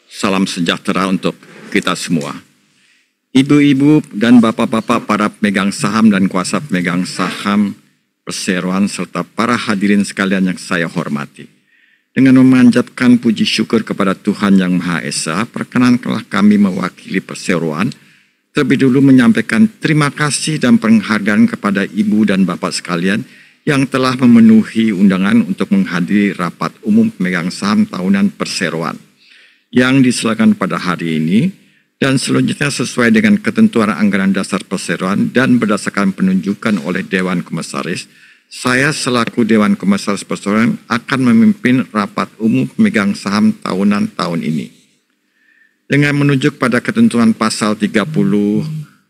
Salam sejahtera untuk kita semua. Ibu-ibu dan bapak-bapak para pemegang saham dan kuasa pemegang saham perseroan serta para hadirin sekalian yang saya hormati. Dengan memanjatkan puji syukur kepada Tuhan Yang Maha Esa, perkenankanlah kami mewakili perseroan terlebih dulu menyampaikan terima kasih dan penghargaan kepada ibu dan bapak sekalian yang telah memenuhi undangan untuk menghadiri rapat umum pemegang saham tahunan perseroan yang diselenggarakan pada hari ini dan selanjutnya sesuai dengan ketentuan anggaran dasar perseroan dan berdasarkan penunjukan oleh Dewan Komisaris, saya selaku Dewan Komisaris Perseroan akan memimpin rapat umum pemegang saham tahunan tahun ini. Dengan menunjuk pada ketentuan pasal 30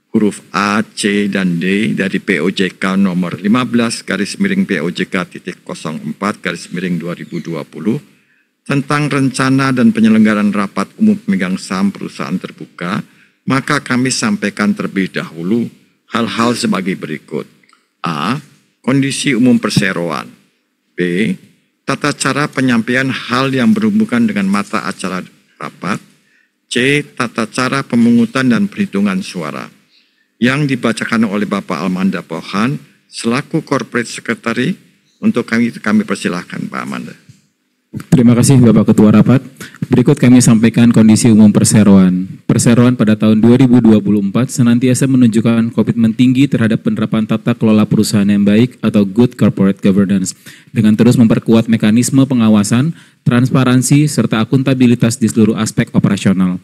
huruf A, C, dan D dari POJK nomor 15 POJK.04/2020 tentang rencana dan penyelenggaraan rapat umum pemegang saham perusahaan terbuka, maka kami sampaikan terlebih dahulu hal-hal sebagai berikut. A. Kondisi umum perseroan. B. Tata cara penyampaian hal yang berhubungan dengan mata acara rapat. C. Tata cara pemungutan dan perhitungan suara. Yang dibacakan oleh Bapak Almanda Pohan selaku Corporate Secretary. Untuk kami persilahkan Pak Almanda. Terima kasih Bapak Ketua Rapat. Berikut kami sampaikan kondisi umum perseroan. Perseroan pada tahun 2024 senantiasa menunjukkan komitmen tinggi terhadap penerapan tata kelola perusahaan yang baik atau good corporate governance dengan terus memperkuat mekanisme pengawasan, transparansi, serta akuntabilitas di seluruh aspek operasional.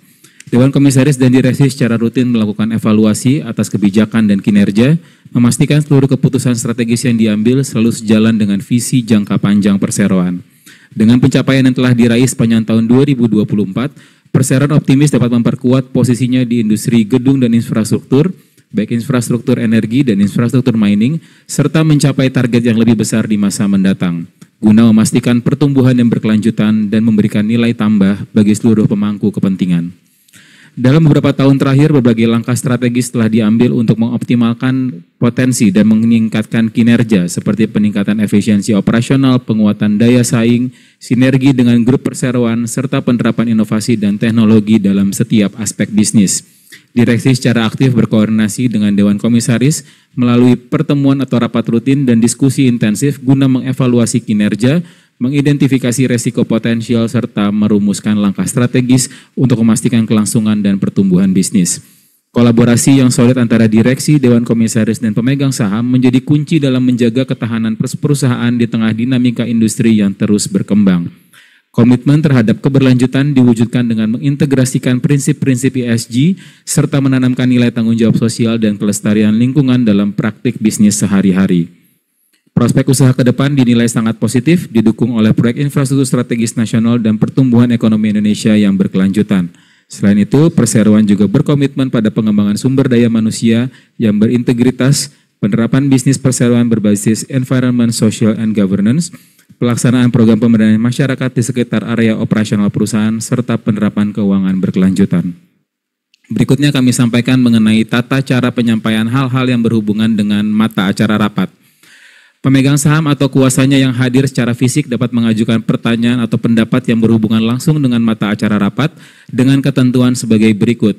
Dewan Komisaris dan Direksi secara rutin melakukan evaluasi atas kebijakan dan kinerja, memastikan seluruh keputusan strategis yang diambil selalu sejalan dengan visi jangka panjang perseroan. Dengan pencapaian yang telah diraih sepanjang tahun 2024, perseroan optimis dapat memperkuat posisinya di industri gedung dan infrastruktur, baik infrastruktur energi dan infrastruktur mining, serta mencapai target yang lebih besar di masa mendatang, guna memastikan pertumbuhan yang berkelanjutan dan memberikan nilai tambah bagi seluruh pemangku kepentingan. Dalam beberapa tahun terakhir, berbagai langkah strategis telah diambil untuk mengoptimalkan potensi dan meningkatkan kinerja seperti peningkatan efisiensi operasional, penguatan daya saing, sinergi dengan grup perseroan, serta penerapan inovasi dan teknologi dalam setiap aspek bisnis. Direksi secara aktif berkoordinasi dengan Dewan Komisaris melalui pertemuan atau rapat rutin dan diskusi intensif guna mengevaluasi kinerja, mengidentifikasi resiko potensial, serta merumuskan langkah strategis untuk memastikan kelangsungan dan pertumbuhan bisnis. Kolaborasi yang solid antara direksi, Dewan Komisaris, dan pemegang saham menjadi kunci dalam menjaga ketahanan perusahaan di tengah dinamika industri yang terus berkembang. Komitmen terhadap keberlanjutan diwujudkan dengan mengintegrasikan prinsip-prinsip ESG serta menanamkan nilai tanggung jawab sosial dan kelestarian lingkungan dalam praktik bisnis sehari-hari. Prospek usaha ke depan dinilai sangat positif, didukung oleh proyek infrastruktur strategis nasional dan pertumbuhan ekonomi Indonesia yang berkelanjutan. Selain itu, perseroan juga berkomitmen pada pengembangan sumber daya manusia yang berintegritas, penerapan bisnis perseroan berbasis environment, social, and governance, pelaksanaan program pemberdayaan masyarakat di sekitar area operasional perusahaan, serta penerapan keuangan berkelanjutan. Berikutnya kami sampaikan mengenai tata cara penyampaian hal-hal yang berhubungan dengan mata acara rapat. Pemegang saham atau kuasanya yang hadir secara fisik dapat mengajukan pertanyaan atau pendapat yang berhubungan langsung dengan mata acara rapat dengan ketentuan sebagai berikut.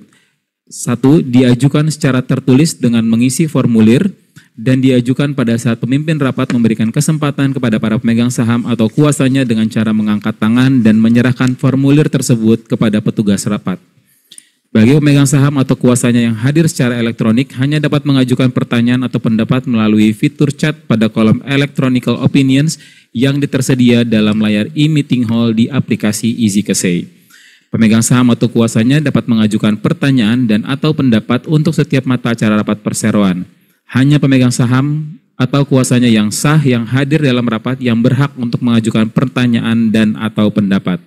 1. Diajukan secara tertulis dengan mengisi formulir dan diajukan pada saat pemimpin rapat memberikan kesempatan kepada para pemegang saham atau kuasanya dengan cara mengangkat tangan dan menyerahkan formulir tersebut kepada petugas rapat. Bagi pemegang saham atau kuasanya yang hadir secara elektronik hanya dapat mengajukan pertanyaan atau pendapat melalui fitur chat pada kolom electronical opinions yang tersedia dalam layar e-meeting hall di aplikasi EasyKesei. Pemegang saham atau kuasanya dapat mengajukan pertanyaan dan atau pendapat untuk setiap mata acara rapat perseroan. Hanya pemegang saham atau kuasanya yang sah yang hadir dalam rapat yang berhak untuk mengajukan pertanyaan dan atau pendapat.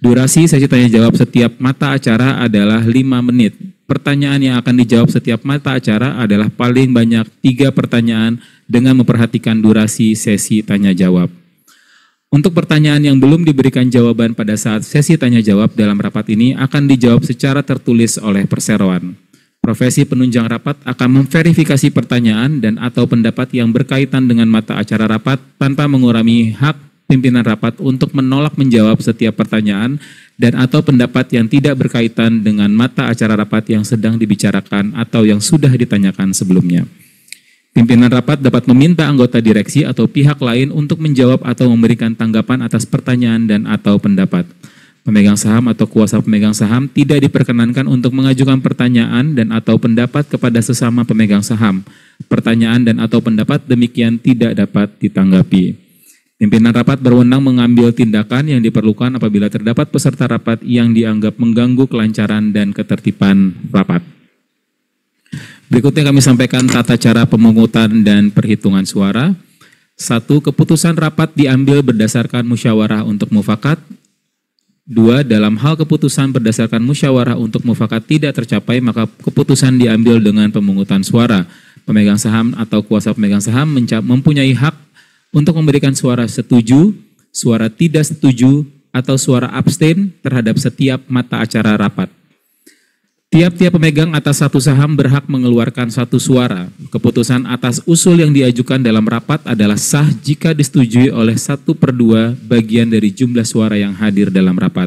Durasi sesi tanya jawab setiap mata acara adalah 5 menit. Pertanyaan yang akan dijawab setiap mata acara adalah paling banyak 3 pertanyaan dengan memperhatikan durasi sesi tanya jawab. Untuk pertanyaan yang belum diberikan jawaban pada saat sesi tanya jawab dalam rapat ini akan dijawab secara tertulis oleh perseroan. Profesi penunjang rapat akan memverifikasi pertanyaan dan atau pendapat yang berkaitan dengan mata acara rapat tanpa mengurangi hak pimpinan rapat untuk menolak menjawab setiap pertanyaan dan atau pendapat yang tidak berkaitan dengan mata acara rapat yang sedang dibicarakan atau yang sudah ditanyakan sebelumnya. Pimpinan rapat dapat meminta anggota direksi atau pihak lain untuk menjawab atau memberikan tanggapan atas pertanyaan dan atau pendapat. Pemegang saham atau kuasa pemegang saham tidak diperkenankan untuk mengajukan pertanyaan dan atau pendapat kepada sesama pemegang saham. Pertanyaan dan atau pendapat demikian tidak dapat ditanggapi. Pimpinan rapat berwenang mengambil tindakan yang diperlukan apabila terdapat peserta rapat yang dianggap mengganggu kelancaran dan ketertiban rapat. Berikutnya kami sampaikan tata cara pemungutan dan perhitungan suara. 1. Keputusan rapat diambil berdasarkan musyawarah untuk mufakat. 2. Dalam hal keputusan berdasarkan musyawarah untuk mufakat tidak tercapai, maka keputusan diambil dengan pemungutan suara. Pemegang saham atau kuasa pemegang saham mempunyai hak untuk memberikan suara setuju, suara tidak setuju, atau suara abstain terhadap setiap mata acara rapat. Tiap-tiap pemegang atas satu saham berhak mengeluarkan satu suara. Keputusan atas usul yang diajukan dalam rapat adalah sah jika disetujui oleh 1/2 bagian dari jumlah suara yang hadir dalam rapat.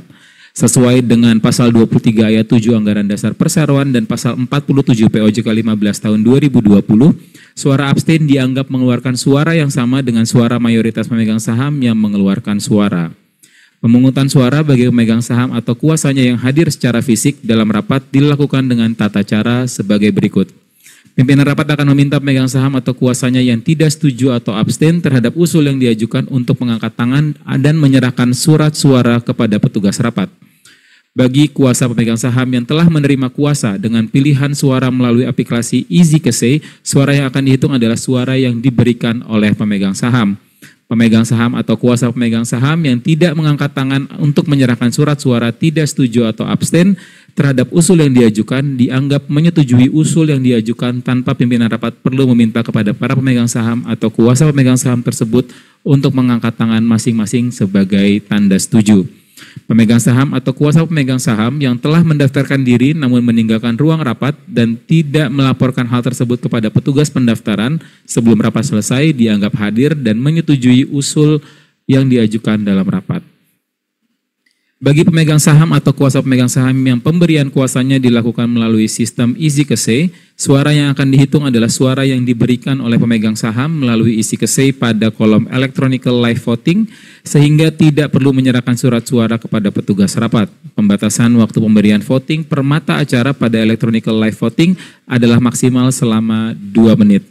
Sesuai dengan pasal 23 ayat 7 Anggaran Dasar Perseroan dan pasal 47 POJK 15 tahun 2020, suara abstain dianggap mengeluarkan suara yang sama dengan suara mayoritas pemegang saham yang mengeluarkan suara. Pemungutan suara bagi pemegang saham atau kuasanya yang hadir secara fisik dalam rapat dilakukan dengan tata cara sebagai berikut. Pimpinan rapat akan meminta pemegang saham atau kuasanya yang tidak setuju atau abstain terhadap usul yang diajukan untuk mengangkat tangan dan menyerahkan surat suara kepada petugas rapat. Bagi kuasa pemegang saham yang telah menerima kuasa dengan pilihan suara melalui aplikasi EasyKese, suara yang akan dihitung adalah suara yang diberikan oleh pemegang saham. Pemegang saham atau kuasa pemegang saham yang tidak mengangkat tangan untuk menyerahkan surat suara tidak setuju atau abstain terhadap usul yang diajukan dianggap menyetujui usul yang diajukan tanpa pimpinan rapat perlu meminta kepada para pemegang saham atau kuasa pemegang saham tersebut untuk mengangkat tangan masing-masing sebagai tanda setuju. Pemegang saham atau kuasa pemegang saham yang telah mendaftarkan diri namun meninggalkan ruang rapat dan tidak melaporkan hal tersebut kepada petugas pendaftaran sebelum rapat selesai dianggap hadir dan menyetujui usul yang diajukan dalam rapat. Bagi pemegang saham atau kuasa pemegang saham yang pemberian kuasanya dilakukan melalui sistem EasyKese, suara yang akan dihitung adalah suara yang diberikan oleh pemegang saham melalui EasyKese pada kolom electronical live voting, sehingga tidak perlu menyerahkan surat suara kepada petugas rapat. Pembatasan waktu pemberian voting per mata acara pada electronical live voting adalah maksimal selama 2 menit.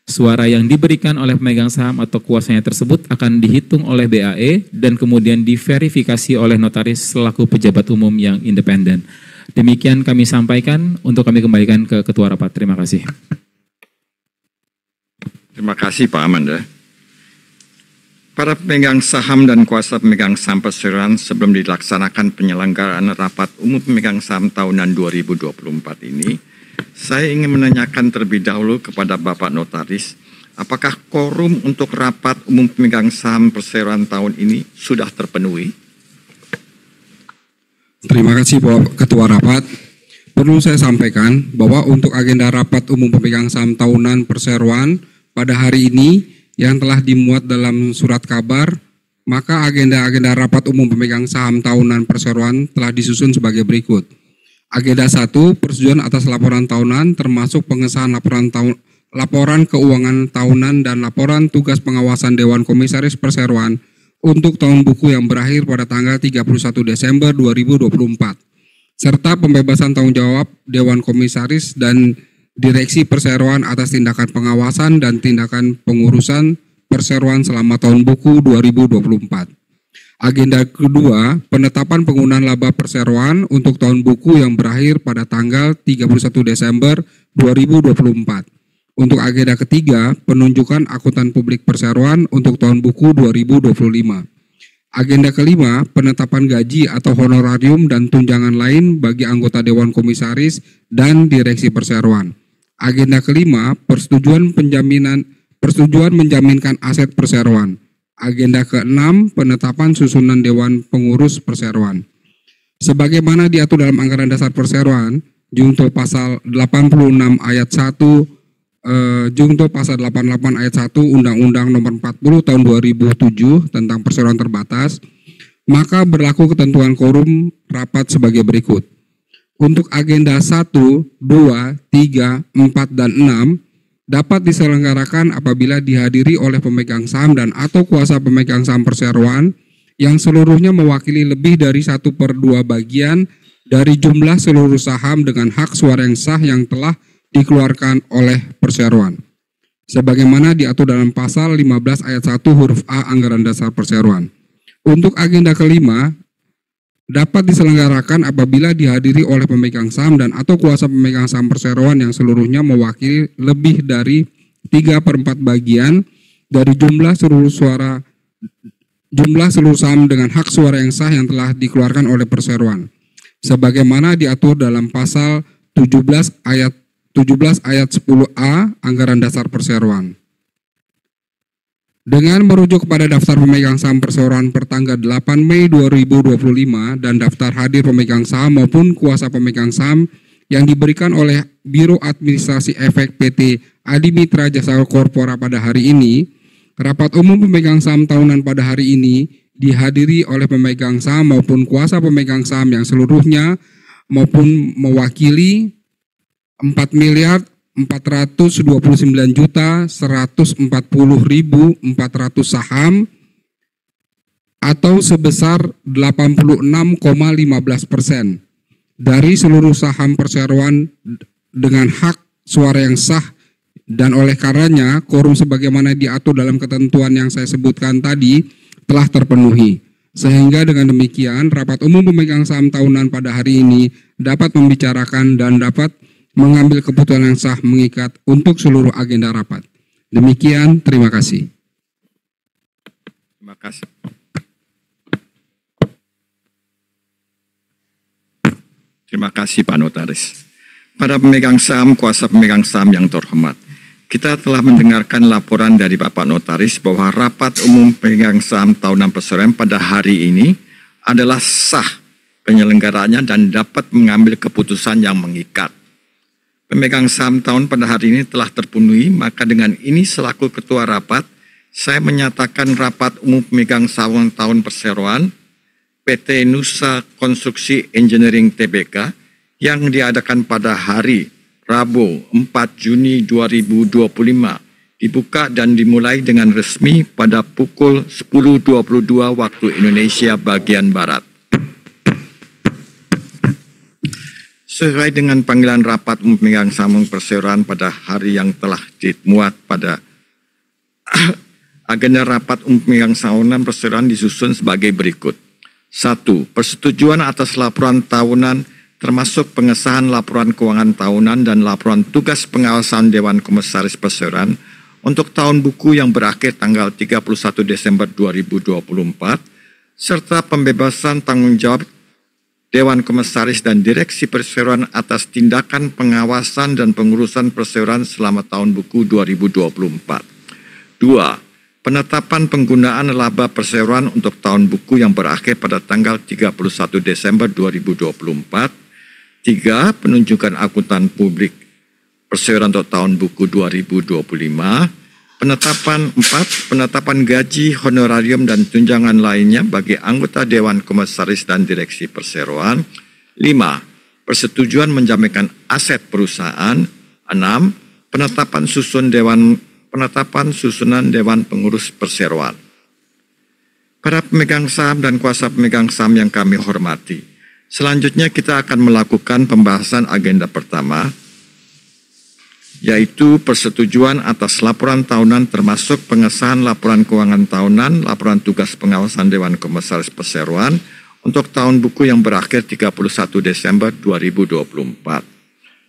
Suara yang diberikan oleh pemegang saham atau kuasanya tersebut akan dihitung oleh BAE dan kemudian diverifikasi oleh notaris selaku pejabat umum yang independen. Demikian kami sampaikan, untuk kami kembalikan ke Ketua Rapat. Terima kasih. Terima kasih Pak Amanda. Para pemegang saham dan kuasa pemegang saham perseroan sebelum dilaksanakan penyelenggaraan rapat umum pemegang saham tahunan 2024 ini, saya ingin menanyakan terlebih dahulu kepada Bapak Notaris, apakah quorum untuk rapat umum pemegang saham perseroan tahun ini sudah terpenuhi? Terima kasih Bapak Ketua Rapat. Perlu saya sampaikan bahwa untuk agenda rapat umum pemegang saham tahunan perseroan pada hari ini yang telah dimuat dalam surat kabar, maka agenda-agenda rapat umum pemegang saham tahunan perseroan telah disusun sebagai berikut. Agenda 1, persetujuan atas laporan tahunan termasuk pengesahan laporan keuangan tahunan dan laporan tugas pengawasan Dewan Komisaris Perseroan untuk tahun buku yang berakhir pada tanggal 31 Desember 2024, serta pembebasan tanggung jawab Dewan Komisaris dan Direksi Perseroan atas tindakan pengawasan dan tindakan pengurusan Perseroan selama tahun buku 2024. Agenda kedua, penetapan penggunaan laba perseroan untuk tahun buku yang berakhir pada tanggal 31 Desember 2024. Untuk agenda ketiga, penunjukan akuntan publik perseroan untuk tahun buku 2025. Agenda kelima, penetapan gaji atau honorarium dan tunjangan lain bagi anggota Dewan Komisaris dan Direksi Perseroan. Agenda kelima, persetujuan menjaminkan aset perseroan. Agenda ke-6, penetapan susunan Dewan Pengurus Perseroan. Sebagaimana diatur dalam Anggaran Dasar Perseroan, junto pasal 86 ayat 1 Jungto pasal 88 ayat 1 Undang-Undang Nomor 40 Tahun 2007 tentang perseroan terbatas, maka berlaku ketentuan quorum rapat sebagai berikut. Untuk agenda 1, 2, 3, 4, dan 6 dapat diselenggarakan apabila dihadiri oleh pemegang saham dan atau kuasa pemegang saham perseroan yang seluruhnya mewakili lebih dari 1/2 bagian dari jumlah seluruh saham dengan hak suara yang sah yang telah dikeluarkan oleh perseroan, sebagaimana diatur dalam pasal 15 ayat 1 huruf A Anggaran Dasar Perseroan. Untuk agenda kelima, dapat diselenggarakan apabila dihadiri oleh pemegang saham dan atau kuasa pemegang saham perseroan yang seluruhnya mewakili lebih dari 3/4 bagian dari jumlah seluruh saham dengan hak suara yang sah yang telah dikeluarkan oleh perseroan, sebagaimana diatur dalam pasal 17 ayat 10A Anggaran Dasar Perseroan. Dengan merujuk kepada daftar pemegang saham perseroan pertanggal 8 Mei 2025 dan daftar hadir pemegang saham maupun kuasa pemegang saham yang diberikan oleh Biro Administrasi Efek PT Adi Mitra Jasa Korpora pada hari ini, rapat umum pemegang saham tahunan pada hari ini dihadiri oleh pemegang saham maupun kuasa pemegang saham yang seluruhnya maupun mewakili 4.429.140.400 saham atau sebesar 86,15% dari seluruh saham perseroan dengan hak suara yang sah, dan oleh karenanya quorum sebagaimana diatur dalam ketentuan yang saya sebutkan tadi telah terpenuhi. Sehingga dengan demikian rapat umum pemegang saham tahunan pada hari ini dapat membicarakan dan dapat mengambil keputusan yang sah mengikat untuk seluruh agenda rapat. Demikian, terima kasih. Terima kasih. Terima kasih Pak Notaris. Para pemegang saham, kuasa pemegang saham yang terhormat, kita telah mendengarkan laporan dari Bapak Notaris bahwa rapat umum pemegang saham tahunan perseroan pada hari ini adalah sah penyelenggaraannya dan dapat mengambil keputusan yang mengikat. Pemegang saham tahun pada hari ini telah terpenuhi, maka dengan ini selaku Ketua Rapat, saya menyatakan rapat umum pemegang saham tahun perseroan PT Nusa Konstruksi Engineering Tbk yang diadakan pada hari Rabu 4 Juni 2025 dibuka dan dimulai dengan resmi pada pukul 10.22 waktu Indonesia bagian Barat. Sesuai dengan panggilan rapat umum pemegang saham perseroan pada hari yang telah dimuat pada agenda rapat umum pemegang saham perseroan disusun sebagai berikut. 1. Persetujuan atas laporan tahunan termasuk pengesahan laporan keuangan tahunan dan laporan tugas pengawasan Dewan Komisaris Perseroan untuk tahun buku yang berakhir tanggal 31 Desember 2024 serta pembebasan tanggung jawab Dewan Komisaris dan Direksi Perseroan atas tindakan pengawasan dan pengurusan perseroan selama tahun buku 2024. 2. Penetapan penggunaan laba perseroan untuk tahun buku yang berakhir pada tanggal 31 Desember 2024. 3. Penunjukan akuntan publik perseroan untuk tahun buku 2025. Penetapan 4. Penetapan gaji, honorarium, dan tunjangan lainnya bagi anggota Dewan Komisaris dan Direksi Perseroan. 5. Persetujuan menjaminkan aset perusahaan. 6. Penetapan susunan Dewan Pengurus Perseroan. Para pemegang saham dan kuasa pemegang saham yang kami hormati, selanjutnya kita akan melakukan pembahasan agenda pertama, yaitu persetujuan atas laporan tahunan termasuk pengesahan laporan keuangan tahunan, laporan tugas pengawasan Dewan Komisaris Perseroan untuk tahun buku yang berakhir 31 Desember 2024,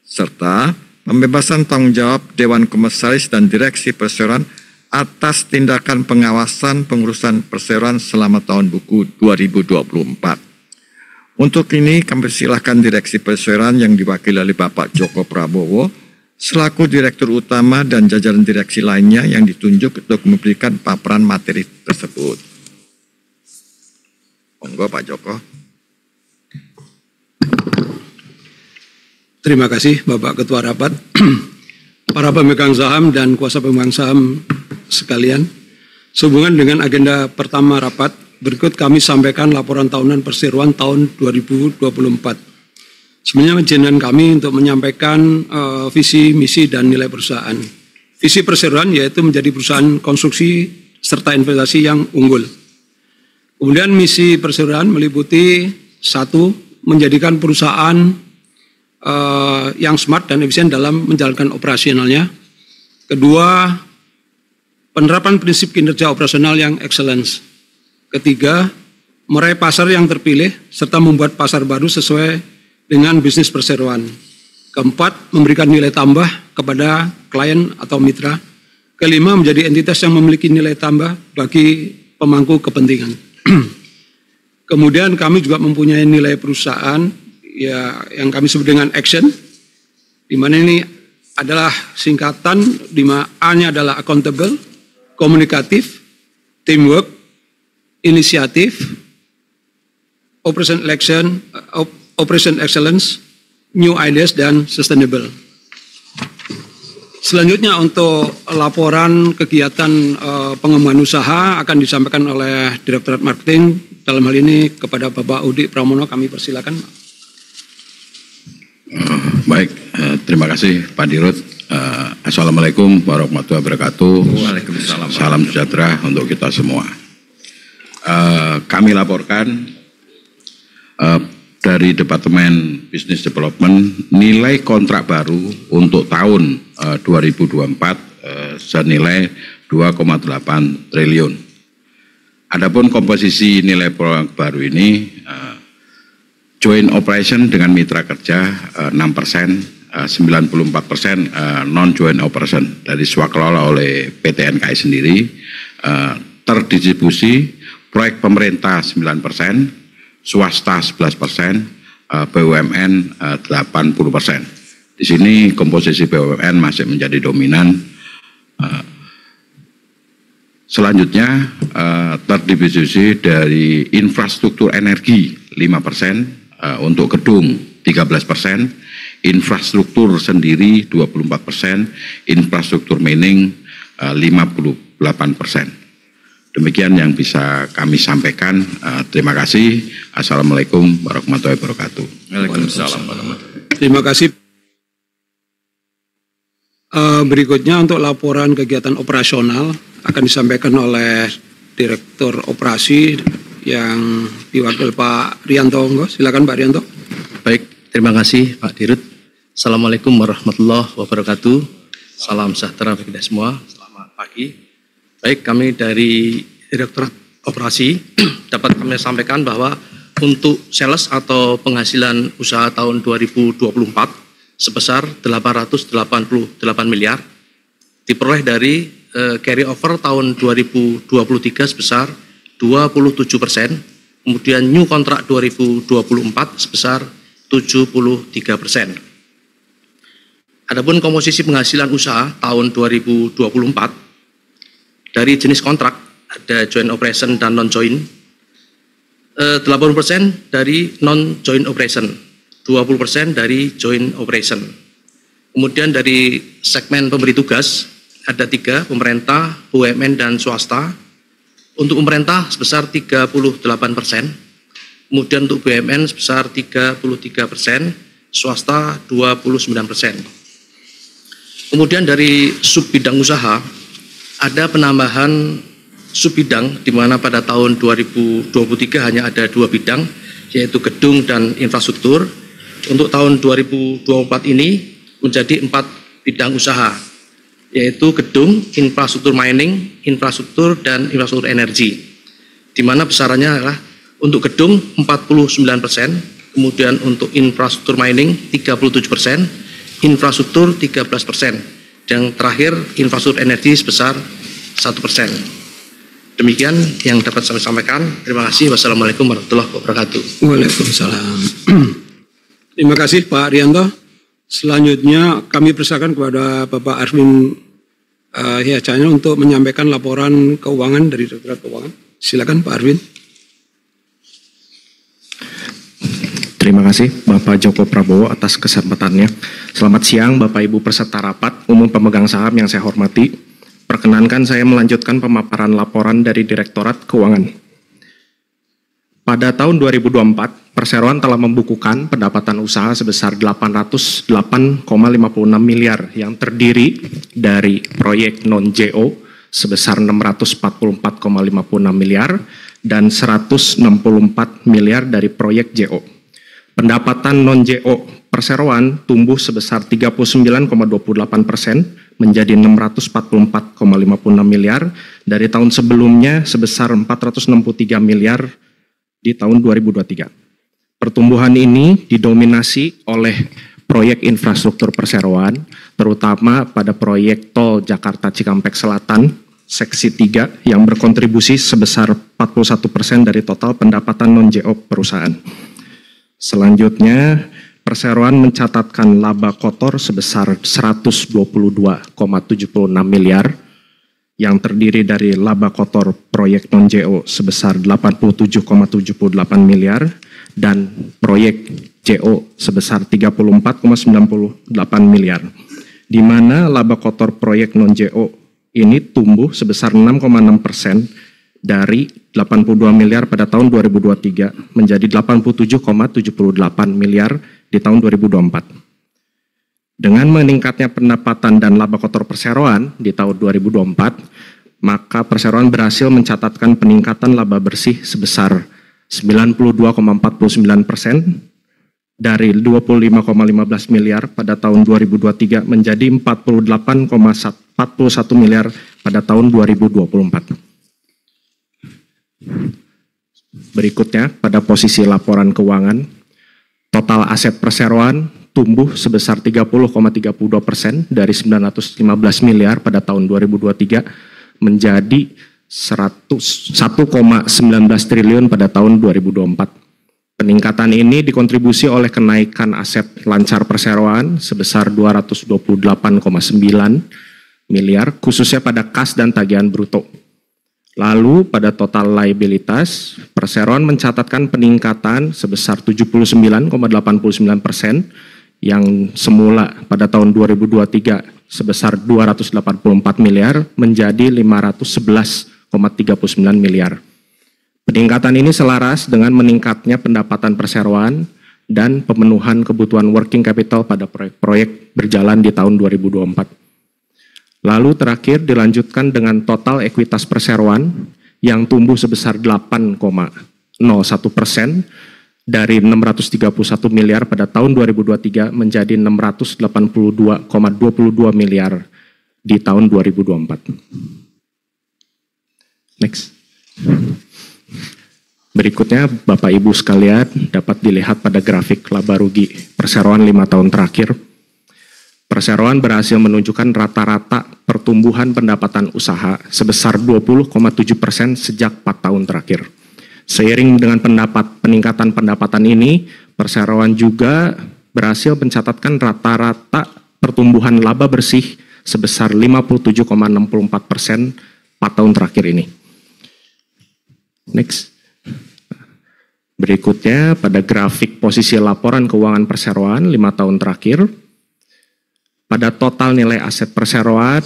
serta pembebasan tanggung jawab Dewan Komisaris dan Direksi Perseroan atas tindakan pengawasan pengurusan perseroan selama tahun buku 2024. Untuk ini kami persilahkan Direksi Perseroan yang diwakili oleh Bapak Joko Prabowo selaku Direktur Utama dan jajaran direksi lainnya yang ditunjuk untuk memberikan paparan materi tersebut. Monggo Pak Joko. Terima kasih Bapak Ketua Rapat. para pemegang saham dan kuasa pemegang saham sekalian, sehubungan dengan agenda pertama rapat, berikut kami sampaikan laporan tahunan perseroan tahun 2024. Sebenarnya ajendan kami untuk menyampaikan visi, misi, dan nilai perusahaan. Visi perseroan yaitu menjadi perusahaan konstruksi serta investasi yang unggul. Kemudian misi perseroan meliputi 1. Menjadikan perusahaan yang smart dan efisien dalam menjalankan operasionalnya. Kedua, penerapan prinsip kinerja operasional yang excellence. Ketiga, meraih pasar yang terpilih serta membuat pasar baru sesuai dengan bisnis perseroan. Keempat, memberikan nilai tambah kepada klien atau mitra. Kelima, menjadi entitas yang memiliki nilai tambah bagi pemangku kepentingan. Kemudian kami juga mempunyai nilai perusahaan ya yang kami sebut dengan action, di mana ini adalah singkatan, di mana A-nya adalah accountable, komunikatif, teamwork, inisiatif, operation excellence, new ideas, dan sustainable. Selanjutnya untuk laporan kegiatan pengembangan usaha akan disampaikan oleh Direktorat Marketing, dalam hal ini kepada Bapak Udi Pramono, kami persilakan. Baik, terima kasih Pak Dirut. Assalamualaikum warahmatullahi wabarakatuh. Waalaikumsalam. Salam sejahtera untuk kita semua. Kami laporkan dari Departemen Business Development nilai kontrak baru untuk tahun 2024 senilai 2,8 triliun. Adapun komposisi nilai proyek baru ini joint operation dengan mitra kerja 6%, 94% non-joint operation dari swakelola oleh PT NKI sendiri, terdistribusi proyek pemerintah 9%, swasta 11%, BUMN 80%. Di sini komposisi BUMN masih menjadi dominan. Selanjutnya terdistribusi dari infrastruktur energi 5%, untuk gedung 13%, infrastruktur sendiri 24%, infrastruktur mining 58%. Demikian yang bisa kami sampaikan. Terima kasih. Assalamualaikum warahmatullahi wabarakatuh. Waalaikumsalam. Terima kasih. Berikutnya untuk laporan kegiatan operasional akan disampaikan oleh Direktur Operasi yang diwakil Pak Rianto. Silakan Pak Rianto. Baik, terima kasih Pak Dirut. Assalamualaikum warahmatullahi wabarakatuh. Salam sejahtera bagi kita semua. Selamat pagi. Baik, kami dari Direktorat Operasi dapat kami sampaikan bahwa untuk sales atau penghasilan usaha tahun 2024 sebesar 888 miliar diperoleh dari carry over tahun 2023 sebesar 27%, kemudian new kontrak 2024 sebesar 73%. Adapun komposisi penghasilan usaha tahun 2024 dari jenis kontrak ada joint operation dan non-joint, 80% dari non-joint operation, 20% dari joint operation. Kemudian dari segmen pemberi tugas ada 3, pemerintah, BUMN, dan swasta. Untuk pemerintah sebesar 38%, kemudian untuk BUMN sebesar 33%, swasta 29%. Kemudian dari sub bidang usaha ada penambahan sub bidang di mana pada tahun 2023 hanya ada 2 bidang yaitu gedung dan infrastruktur. Untuk tahun 2024 ini menjadi 4 bidang usaha yaitu gedung, infrastruktur mining, infrastruktur, dan infrastruktur energi. Di mana besarannya adalah untuk gedung 49%, kemudian untuk infrastruktur mining 37%, infrastruktur 13%, dan terakhir infrastruktur energi sebesar 1%. Demikian yang dapat saya sampaikan. Terima kasih. Wassalamualaikum warahmatullahi wabarakatuh. Waalaikumsalam. Terima kasih Pak Rianto. Selanjutnya kami persilakan kepada Bapak Arvin Hiacanya untuk menyampaikan laporan keuangan dari Direktorat Keuangan. Silakan Pak Arvin. Terima kasih Bapak Joko Prabowo atas kesempatannya. Selamat siang Bapak Ibu peserta rapat, umum pemegang saham yang saya hormati. Perkenankan saya melanjutkan pemaparan laporan dari Direktorat Keuangan. Pada tahun 2024, perseroan telah membukukan pendapatan usaha sebesar 808,56 miliar yang terdiri dari proyek non-JO sebesar 644,56 miliar dan 164 miliar dari proyek JO. Pendapatan non-JO perseroan tumbuh sebesar 39,28% menjadi 644,56 miliar dari tahun sebelumnya sebesar 463 miliar di tahun 2023. Pertumbuhan ini didominasi oleh proyek infrastruktur perseroan, terutama pada proyek tol Jakarta Cikampek Selatan, Seksi 3 yang berkontribusi sebesar 41% dari total pendapatan non-JO perusahaan. Selanjutnya, perseroan mencatatkan laba kotor sebesar 122,76 miliar yang terdiri dari laba kotor proyek non-JO sebesar 87,78 miliar dan proyek JO sebesar 34,98 miliar, di mana laba kotor proyek non-JO ini tumbuh sebesar 6,6% dari 82 miliar pada tahun 2023 menjadi 87,78 miliar di tahun 2024. Dengan meningkatnya pendapatan dan laba kotor perseroan di tahun 2024, maka perseroan berhasil mencatatkan peningkatan laba bersih sebesar 92,49% dari 25,15 miliar pada tahun 2023 menjadi 48,41 miliar pada tahun 2024. Berikutnya, pada posisi laporan keuangan, total aset perseroan tumbuh sebesar 30,32% dari 915 miliar pada tahun 2023 menjadi 1,19 triliun pada tahun 2024. Peningkatan ini dikontribusi oleh kenaikan aset lancar perseroan sebesar 228,9 miliar, khususnya pada kas dan tagihan bruto. Lalu pada total liabilitas, perseroan mencatatkan peningkatan sebesar 79,89% yang semula pada tahun 2023 sebesar 284 miliar menjadi 511,39 miliar. Peningkatan ini selaras dengan meningkatnya pendapatan perseroan dan pemenuhan kebutuhan working capital pada proyek-proyek berjalan di tahun 2024. Lalu terakhir dilanjutkan dengan total ekuitas perseroan yang tumbuh sebesar 8,01% dari 631 miliar pada tahun 2023 menjadi 682,22 miliar di tahun 2024. Next. Berikutnya Bapak Ibu sekalian dapat dilihat pada grafik laba rugi perseroan 5 tahun terakhir. Perseroan berhasil menunjukkan rata-rata pertumbuhan pendapatan usaha sebesar 20,7% sejak 4 tahun terakhir. Seiring dengan peningkatan pendapatan ini, perseroan juga berhasil mencatatkan rata-rata pertumbuhan laba bersih sebesar 57,64% 4 tahun terakhir ini. Next. Berikutnya pada grafik posisi laporan keuangan perseroan 5 tahun terakhir. Pada total nilai aset perseroan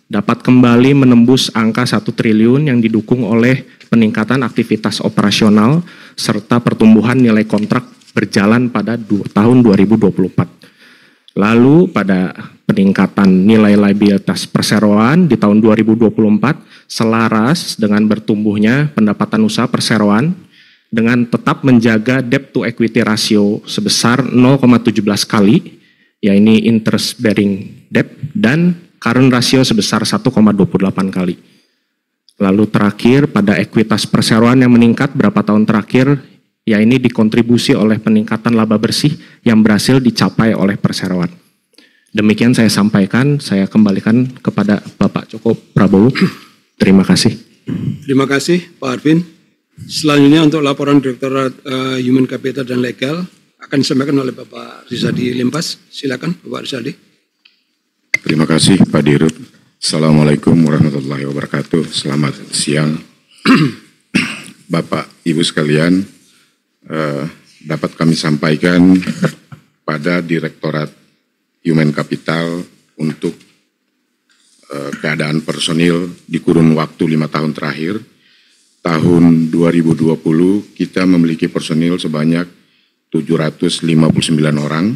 dapat kembali menembus angka 1 triliun yang didukung oleh peningkatan aktivitas operasional serta pertumbuhan nilai kontrak berjalan pada tahun 2024. Lalu pada peningkatan nilai liabilitas perseroan di tahun 2024 selaras dengan bertumbuhnya pendapatan usaha perseroan dengan tetap menjaga debt to equity ratio sebesar 0,17 kali, yaitu interest bearing debt, dan current ratio sebesar 1,28 kali. Lalu terakhir pada ekuitas perseroan yang meningkat berapa tahun terakhir, yaitu dikontribusi oleh peningkatan laba bersih yang berhasil dicapai oleh perseroan. Demikian saya sampaikan, saya kembalikan kepada Bapak Joko Prabowo. Terima kasih. Terima kasih Pak Arvin. Selanjutnya untuk laporan Direktorat Human Capital dan Legal akan disampaikan oleh Bapak Rizadi Limpas. Silakan Bapak Rizadi. Terima kasih Pak Dirut. Assalamualaikum warahmatullahi wabarakatuh. Selamat siang Bapak Ibu sekalian. dapat kami sampaikan pada Direktorat Human Capital untuk keadaan personil di kurun waktu 5 tahun terakhir. Tahun 2020 kita memiliki personil sebanyak 759 orang,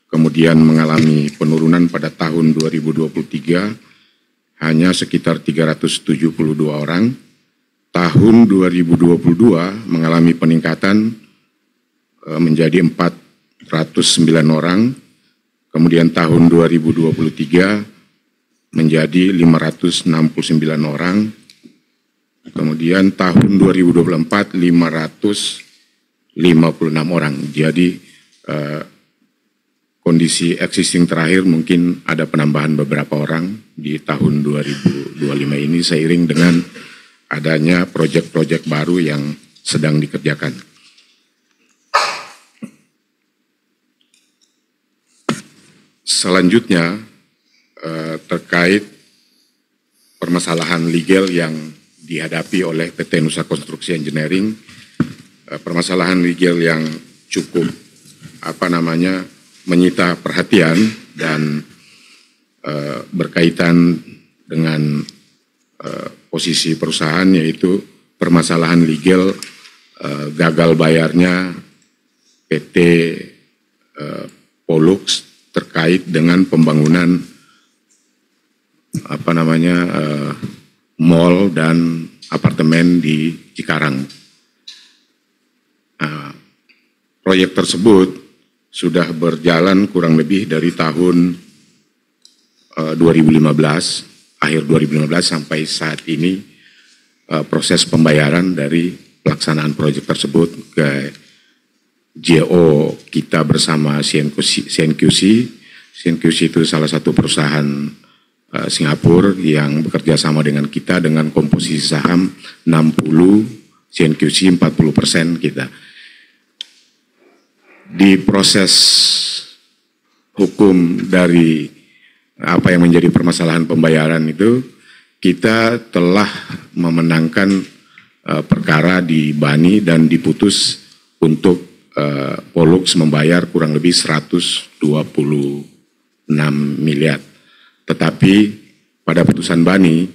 kemudian mengalami penurunan pada tahun 2023 hanya sekitar 372 orang. Tahun 2022 mengalami peningkatan menjadi 409 orang, kemudian tahun 2023 menjadi 569 orang, kemudian tahun 2024 556 orang. Jadi kondisi existing terakhir mungkin ada penambahan beberapa orang di tahun 2025 ini seiring dengan adanya proyek-proyek baru yang sedang dikerjakan. Selanjutnya terkait permasalahan legal yang dihadapi oleh PT Nusa Konstruksi Engineering, permasalahan legal yang cukup menyita perhatian dan berkaitan dengan posisi perusahaan, yaitu permasalahan legal gagal bayarnya PT Pollux terkait dengan pembangunan mall dan apartemen di Cikarang. Proyek tersebut sudah berjalan kurang lebih dari tahun 2015, akhir 2015 sampai saat ini. Proses pembayaran dari pelaksanaan proyek tersebut ke JO kita bersama CNQC. CNQC itu salah satu perusahaan Singapura yang bekerja sama dengan kita dengan komposisi saham 60, CNQC 40% kita. Di proses hukum dari apa yang menjadi permasalahan pembayaran itu, kita telah memenangkan perkara di Bani dan diputus untuk Pollux membayar kurang lebih 126 miliar. Tetapi pada putusan Bani,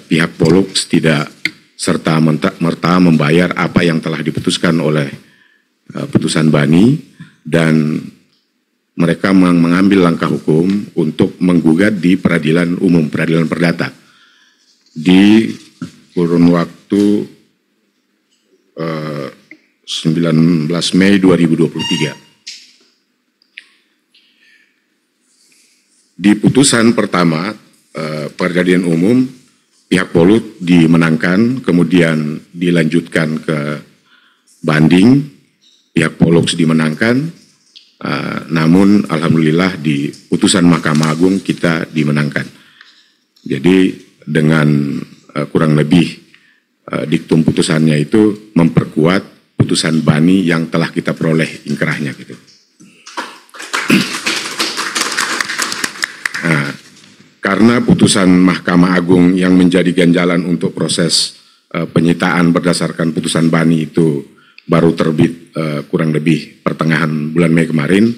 pihak Pollux tidak serta-merta membayar apa yang telah diputuskan oleh putusan Bani, dan mereka mengambil langkah hukum untuk menggugat di peradilan umum, peradilan perdata, di kurun waktu 19 Mei 2023. Di putusan pertama peradilan umum, pihak Pollux dimenangkan, kemudian dilanjutkan ke banding, pihak Pollux dimenangkan, namun alhamdulillah di putusan Mahkamah Agung kita dimenangkan. Jadi dengan kurang lebih diktum putusannya itu memperkuat putusan Bani yang telah kita peroleh ingkrahnya gitu. Nah, karena putusan Mahkamah Agung yang menjadi ganjalan untuk proses penyitaan berdasarkan putusan Bani itu baru terbit kurang lebih pertengahan bulan Mei kemarin,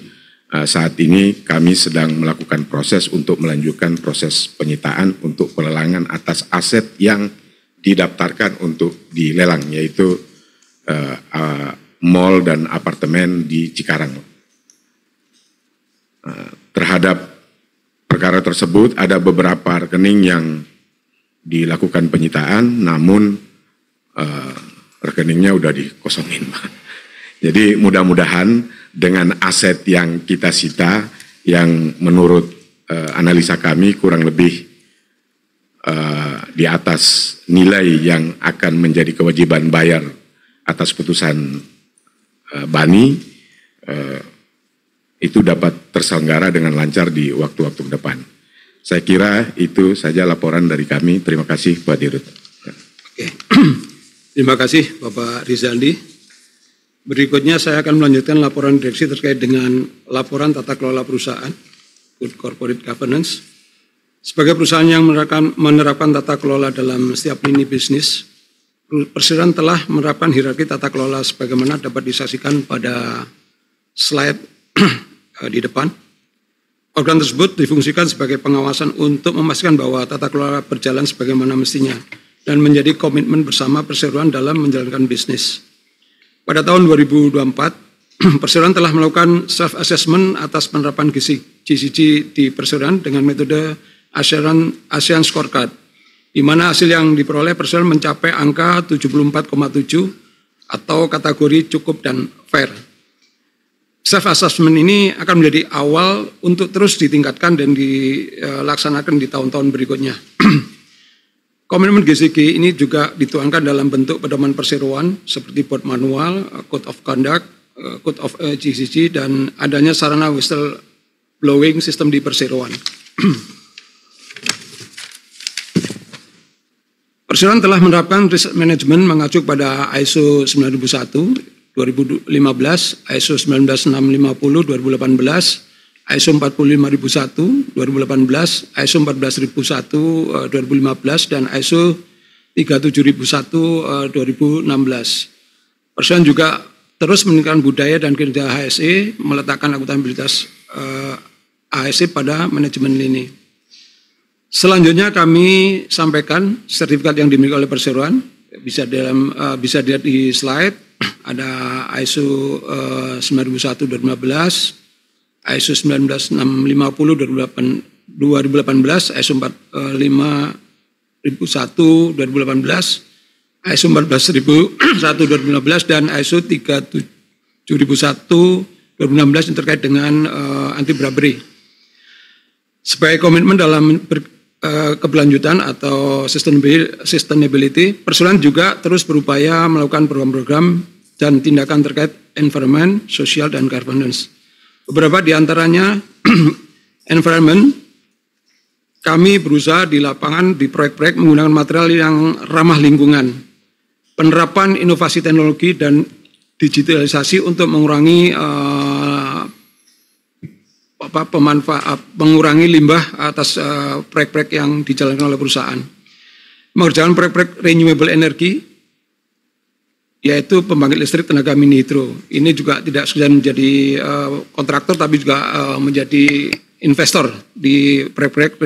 saat ini kami sedang melakukan proses untuk melanjutkan proses penyitaan untuk pelelangan atas aset yang didaftarkan untuk dilelang, yaitu mall dan apartemen di Cikarang. Terhadap perkara tersebut ada beberapa rekening yang dilakukan penyitaan, namun rekeningnya udah dikosongin. Jadi mudah-mudahan dengan aset yang kita sita, yang menurut analisa kami kurang lebih di atas nilai yang akan menjadi kewajiban bayar atas putusan Bani, itu dapat terselenggara dengan lancar di waktu-waktu ke depan. Saya kira itu saja laporan dari kami. Terima kasih Pak Dirut. Oke. Terima kasih Bapak Rizaldi. Berikutnya saya akan melanjutkan laporan direksi terkait dengan laporan tata kelola perusahaan, Good Corporate Governance. Sebagai perusahaan yang menerapkan tata kelola dalam setiap lini bisnis, Perseroan telah menerapkan hierarki tata kelola sebagaimana dapat disaksikan pada slide di depan. Organ tersebut difungsikan sebagai pengawasan untuk memastikan bahwa tata kelola berjalan sebagaimana mestinya dan menjadi komitmen bersama perseroan dalam menjalankan bisnis. Pada tahun 2024, perseroan telah melakukan self-assessment atas penerapan GCG di perseroan dengan metode ASEAN Scorecard, di mana hasil yang diperoleh perseroan mencapai angka 74,7 atau kategori cukup dan fair. Self-assessment ini akan menjadi awal untuk terus ditingkatkan dan dilaksanakan di tahun-tahun berikutnya. Komitmen GCG ini juga dituangkan dalam bentuk pedoman perseroan seperti board manual, code of conduct, code of GCG, dan adanya sarana whistleblowing sistem di perseroan. Perseroan telah menerapkan risk management mengacu pada ISO 9001, 2015, ISO 19650, 2018, ISO 45001, 2018, ISO 14001, 2015, dan ISO 37001, 2016. Perseroan juga terus meningkatkan budaya dan kinerja HSE, meletakkan akuntabilitas HSE pada manajemen lini. Selanjutnya kami sampaikan sertifikat yang dimiliki oleh perseroan, bisa dilihat di slide. Ada ISO 9001 2015, ISO 19650 2018, ISO 45001 2018, ISO 14001 2015, dan ISO 37001 2016 yang terkait dengan anti bribery. Sebagai komitmen dalam keberlanjutan atau sustainability, perseroan juga terus berupaya melakukan program-program dan tindakan terkait environment, sosial, dan governance. Beberapa di antaranya environment, kami berusaha di lapangan di proyek-proyek menggunakan material yang ramah lingkungan, penerapan inovasi teknologi dan digitalisasi untuk mengurangi mengurangi limbah atas proyek-proyek yang dijalankan oleh perusahaan. Mengerjakan proyek-proyek renewable energy, yaitu pembangkit listrik tenaga mini hidro. Ini juga tidak sekedar menjadi kontraktor, tapi juga menjadi investor di proyek-proyek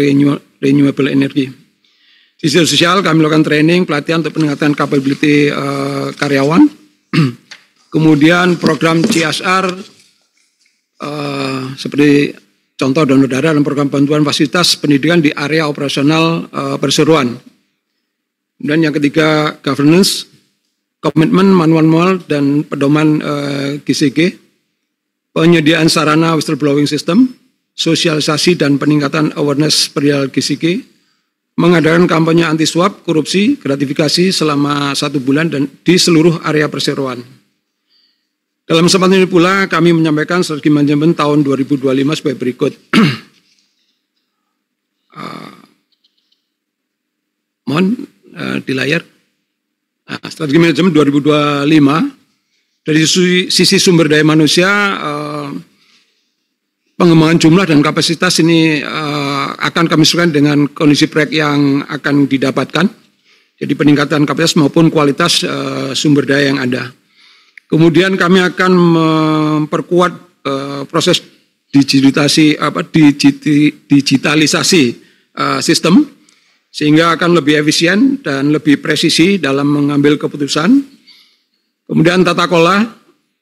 renewable energy. Di sisi sosial, kami melakukan training, pelatihan untuk peningkatan capability karyawan. Kemudian program CSR, seperti contoh donor darah dan program bantuan fasilitas pendidikan di area operasional perseroan. Dan yang ketiga, governance, komitmen manual dan pedoman GCG, penyediaan sarana whistleblowing system, sosialisasi dan peningkatan awareness perihal GCG, mengadakan kampanye anti suap, korupsi, gratifikasi selama 1 bulan dan di seluruh area perseroan. Dalam kesempatan ini pula kami menyampaikan strategi manajemen tahun 2025 sebagai berikut. Mohon di layar. Strategi manajemen 2025 dari sisi sumber daya manusia, pengembangan jumlah dan kapasitas ini akan kami sesuaikan dengan kondisi proyek yang akan didapatkan. Jadi peningkatan kapasitas maupun kualitas sumber daya yang ada. Kemudian kami akan memperkuat proses digitalisasi sistem sehingga akan lebih efisien dan lebih presisi dalam mengambil keputusan. Kemudian tata kelola,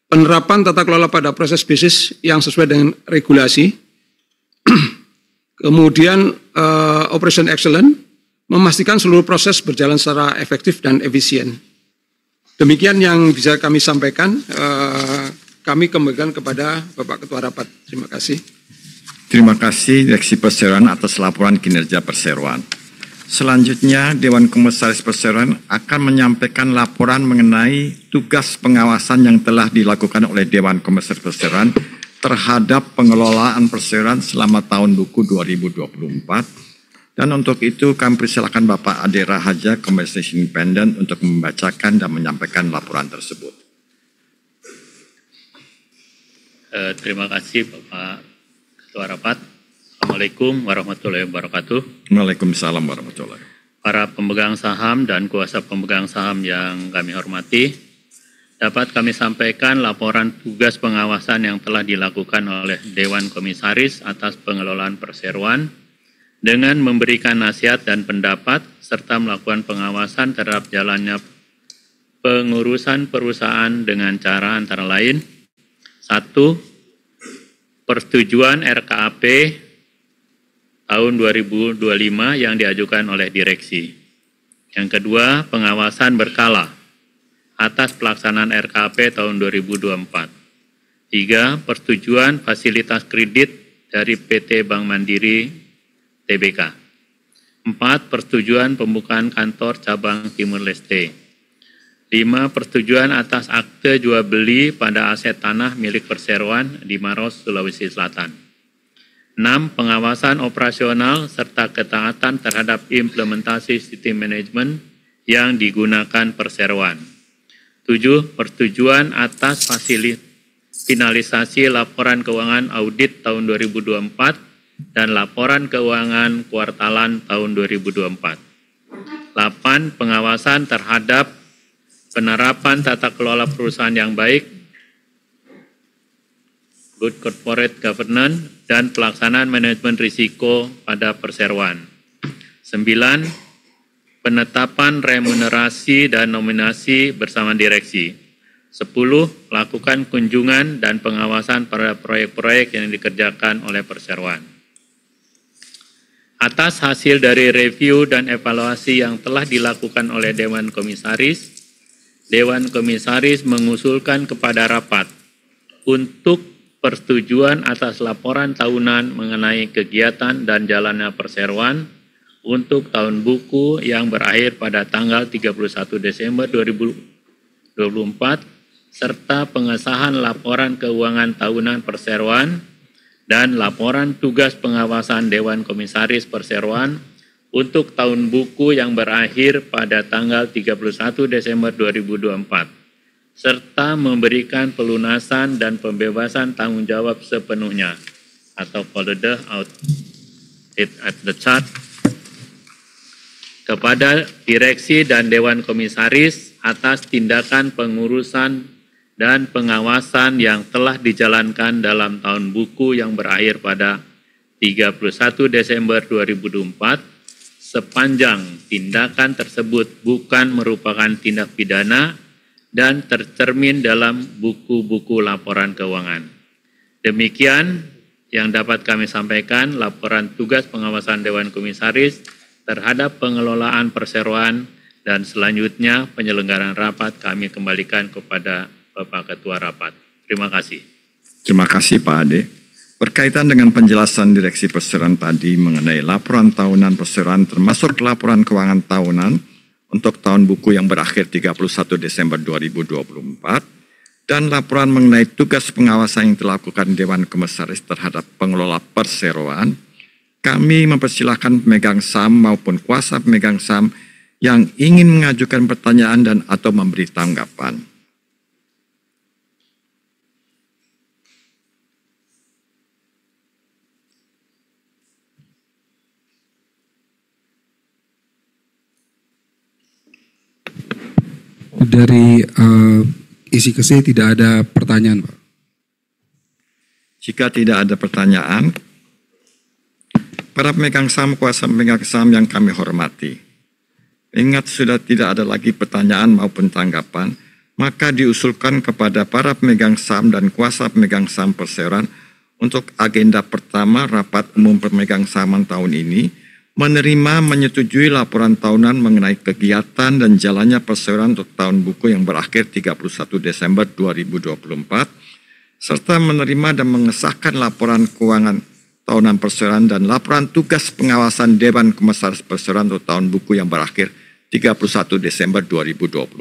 penerapan tata kelola pada proses bisnis yang sesuai dengan regulasi. Kemudian operation excellence, memastikan seluruh proses berjalan secara efektif dan efisien. Demikian yang bisa kami sampaikan. Kami kembalikan kepada Bapak Ketua Rapat. Terima kasih. Terima kasih Direksi Perseroan atas laporan kinerja Perseroan. Selanjutnya, Dewan Komisaris Perseroan akan menyampaikan laporan mengenai tugas pengawasan yang telah dilakukan oleh Dewan Komisaris Perseroan terhadap pengelolaan perseroan selama tahun buku 2024. Dan untuk itu kami persilakan Bapak Ade Rahaja, Komisaris Independen, untuk membacakan dan menyampaikan laporan tersebut. Terima kasih Bapak Ketua Rapat. Assalamualaikum warahmatullahi wabarakatuh. Waalaikumsalam warahmatullahi wabarakatuh. para pemegang saham dan kuasa pemegang saham yang kami hormati, dapat kami sampaikan laporan tugas pengawasan yang telah dilakukan oleh Dewan Komisaris atas pengelolaan perseroan dengan memberikan nasihat dan pendapat serta melakukan pengawasan terhadap jalannya pengurusan perusahaan dengan cara antara lain: 1. Persetujuan RKAP tahun 2025 yang diajukan oleh direksi. Yang kedua, pengawasan berkala atas pelaksanaan RKAP tahun 2024. 3. Persetujuan fasilitas kredit dari PT Bank Mandiri Tbk. 4. Persetujuan pembukaan kantor cabang Timur Leste. 5. Persetujuan atas akte jual beli pada aset tanah milik perseroan di Maros, Sulawesi Selatan. 6. Pengawasan operasional serta ketaatan terhadap implementasi sistem manajemen yang digunakan perseroan. 7. Persetujuan atas finalisasi laporan keuangan audit tahun 2024 dan laporan keuangan kuartalan tahun 2024. 8. Pengawasan terhadap penerapan tata kelola perusahaan yang baik, good corporate governance, dan pelaksanaan manajemen risiko pada perseroan. 9. Penetapan remunerasi dan nominasi bersama direksi. 10. Lakukan kunjungan dan pengawasan pada proyek-proyek yang dikerjakan oleh perseroan. Atas hasil dari review dan evaluasi yang telah dilakukan oleh Dewan Komisaris mengusulkan kepada rapat untuk persetujuan atas laporan tahunan mengenai kegiatan dan jalannya perseroan untuk tahun buku yang berakhir pada tanggal 31 Desember 2024 serta pengesahan laporan keuangan tahunan perseroan dan laporan tugas pengawasan Dewan Komisaris Perseroan untuk tahun buku yang berakhir pada tanggal 31 Desember 2024 serta memberikan pelunasan dan pembebasan tanggung jawab sepenuhnya atau holiday out at the chart kepada direksi dan Dewan Komisaris atas tindakan pengurusan dan pengawasan yang telah dijalankan dalam tahun buku yang berakhir pada 31 Desember 2024 sepanjang tindakan tersebut bukan merupakan tindak pidana dan tercermin dalam buku-buku laporan keuangan. Demikian yang dapat kami sampaikan laporan tugas pengawasan Dewan Komisaris terhadap pengelolaan perseroan, dan selanjutnya penyelenggaraan rapat kami kembalikan kepada Bapak Ketua Rapat. Terima kasih. Terima kasih Pak Ade. Berkaitan dengan penjelasan Direksi Perseroan tadi mengenai laporan tahunan perseroan termasuk laporan keuangan tahunan untuk tahun buku yang berakhir 31 Desember 2024 dan laporan mengenai tugas pengawasan yang dilakukan Dewan Komisaris terhadap pengelola perseroan, kami mempersilahkan pemegang saham maupun kuasa pemegang saham yang ingin mengajukan pertanyaan dan atau memberi tanggapan. Dari isi KC tidak ada pertanyaan, Pak. Jika tidak ada pertanyaan, para pemegang saham, kuasa pemegang saham yang kami hormati, ingat sudah tidak ada lagi pertanyaan maupun tanggapan, maka diusulkan kepada para pemegang saham dan kuasa pemegang saham perseroan untuk agenda pertama rapat umum pemegang saham tahun ini, menerima menyetujui laporan tahunan mengenai kegiatan dan jalannya perseroan untuk tahun buku yang berakhir 31 Desember 2024, serta menerima dan mengesahkan laporan keuangan tahunan perseroan dan laporan tugas pengawasan Dewan Komisaris Perseroan untuk tahun buku yang berakhir 31 Desember 2024,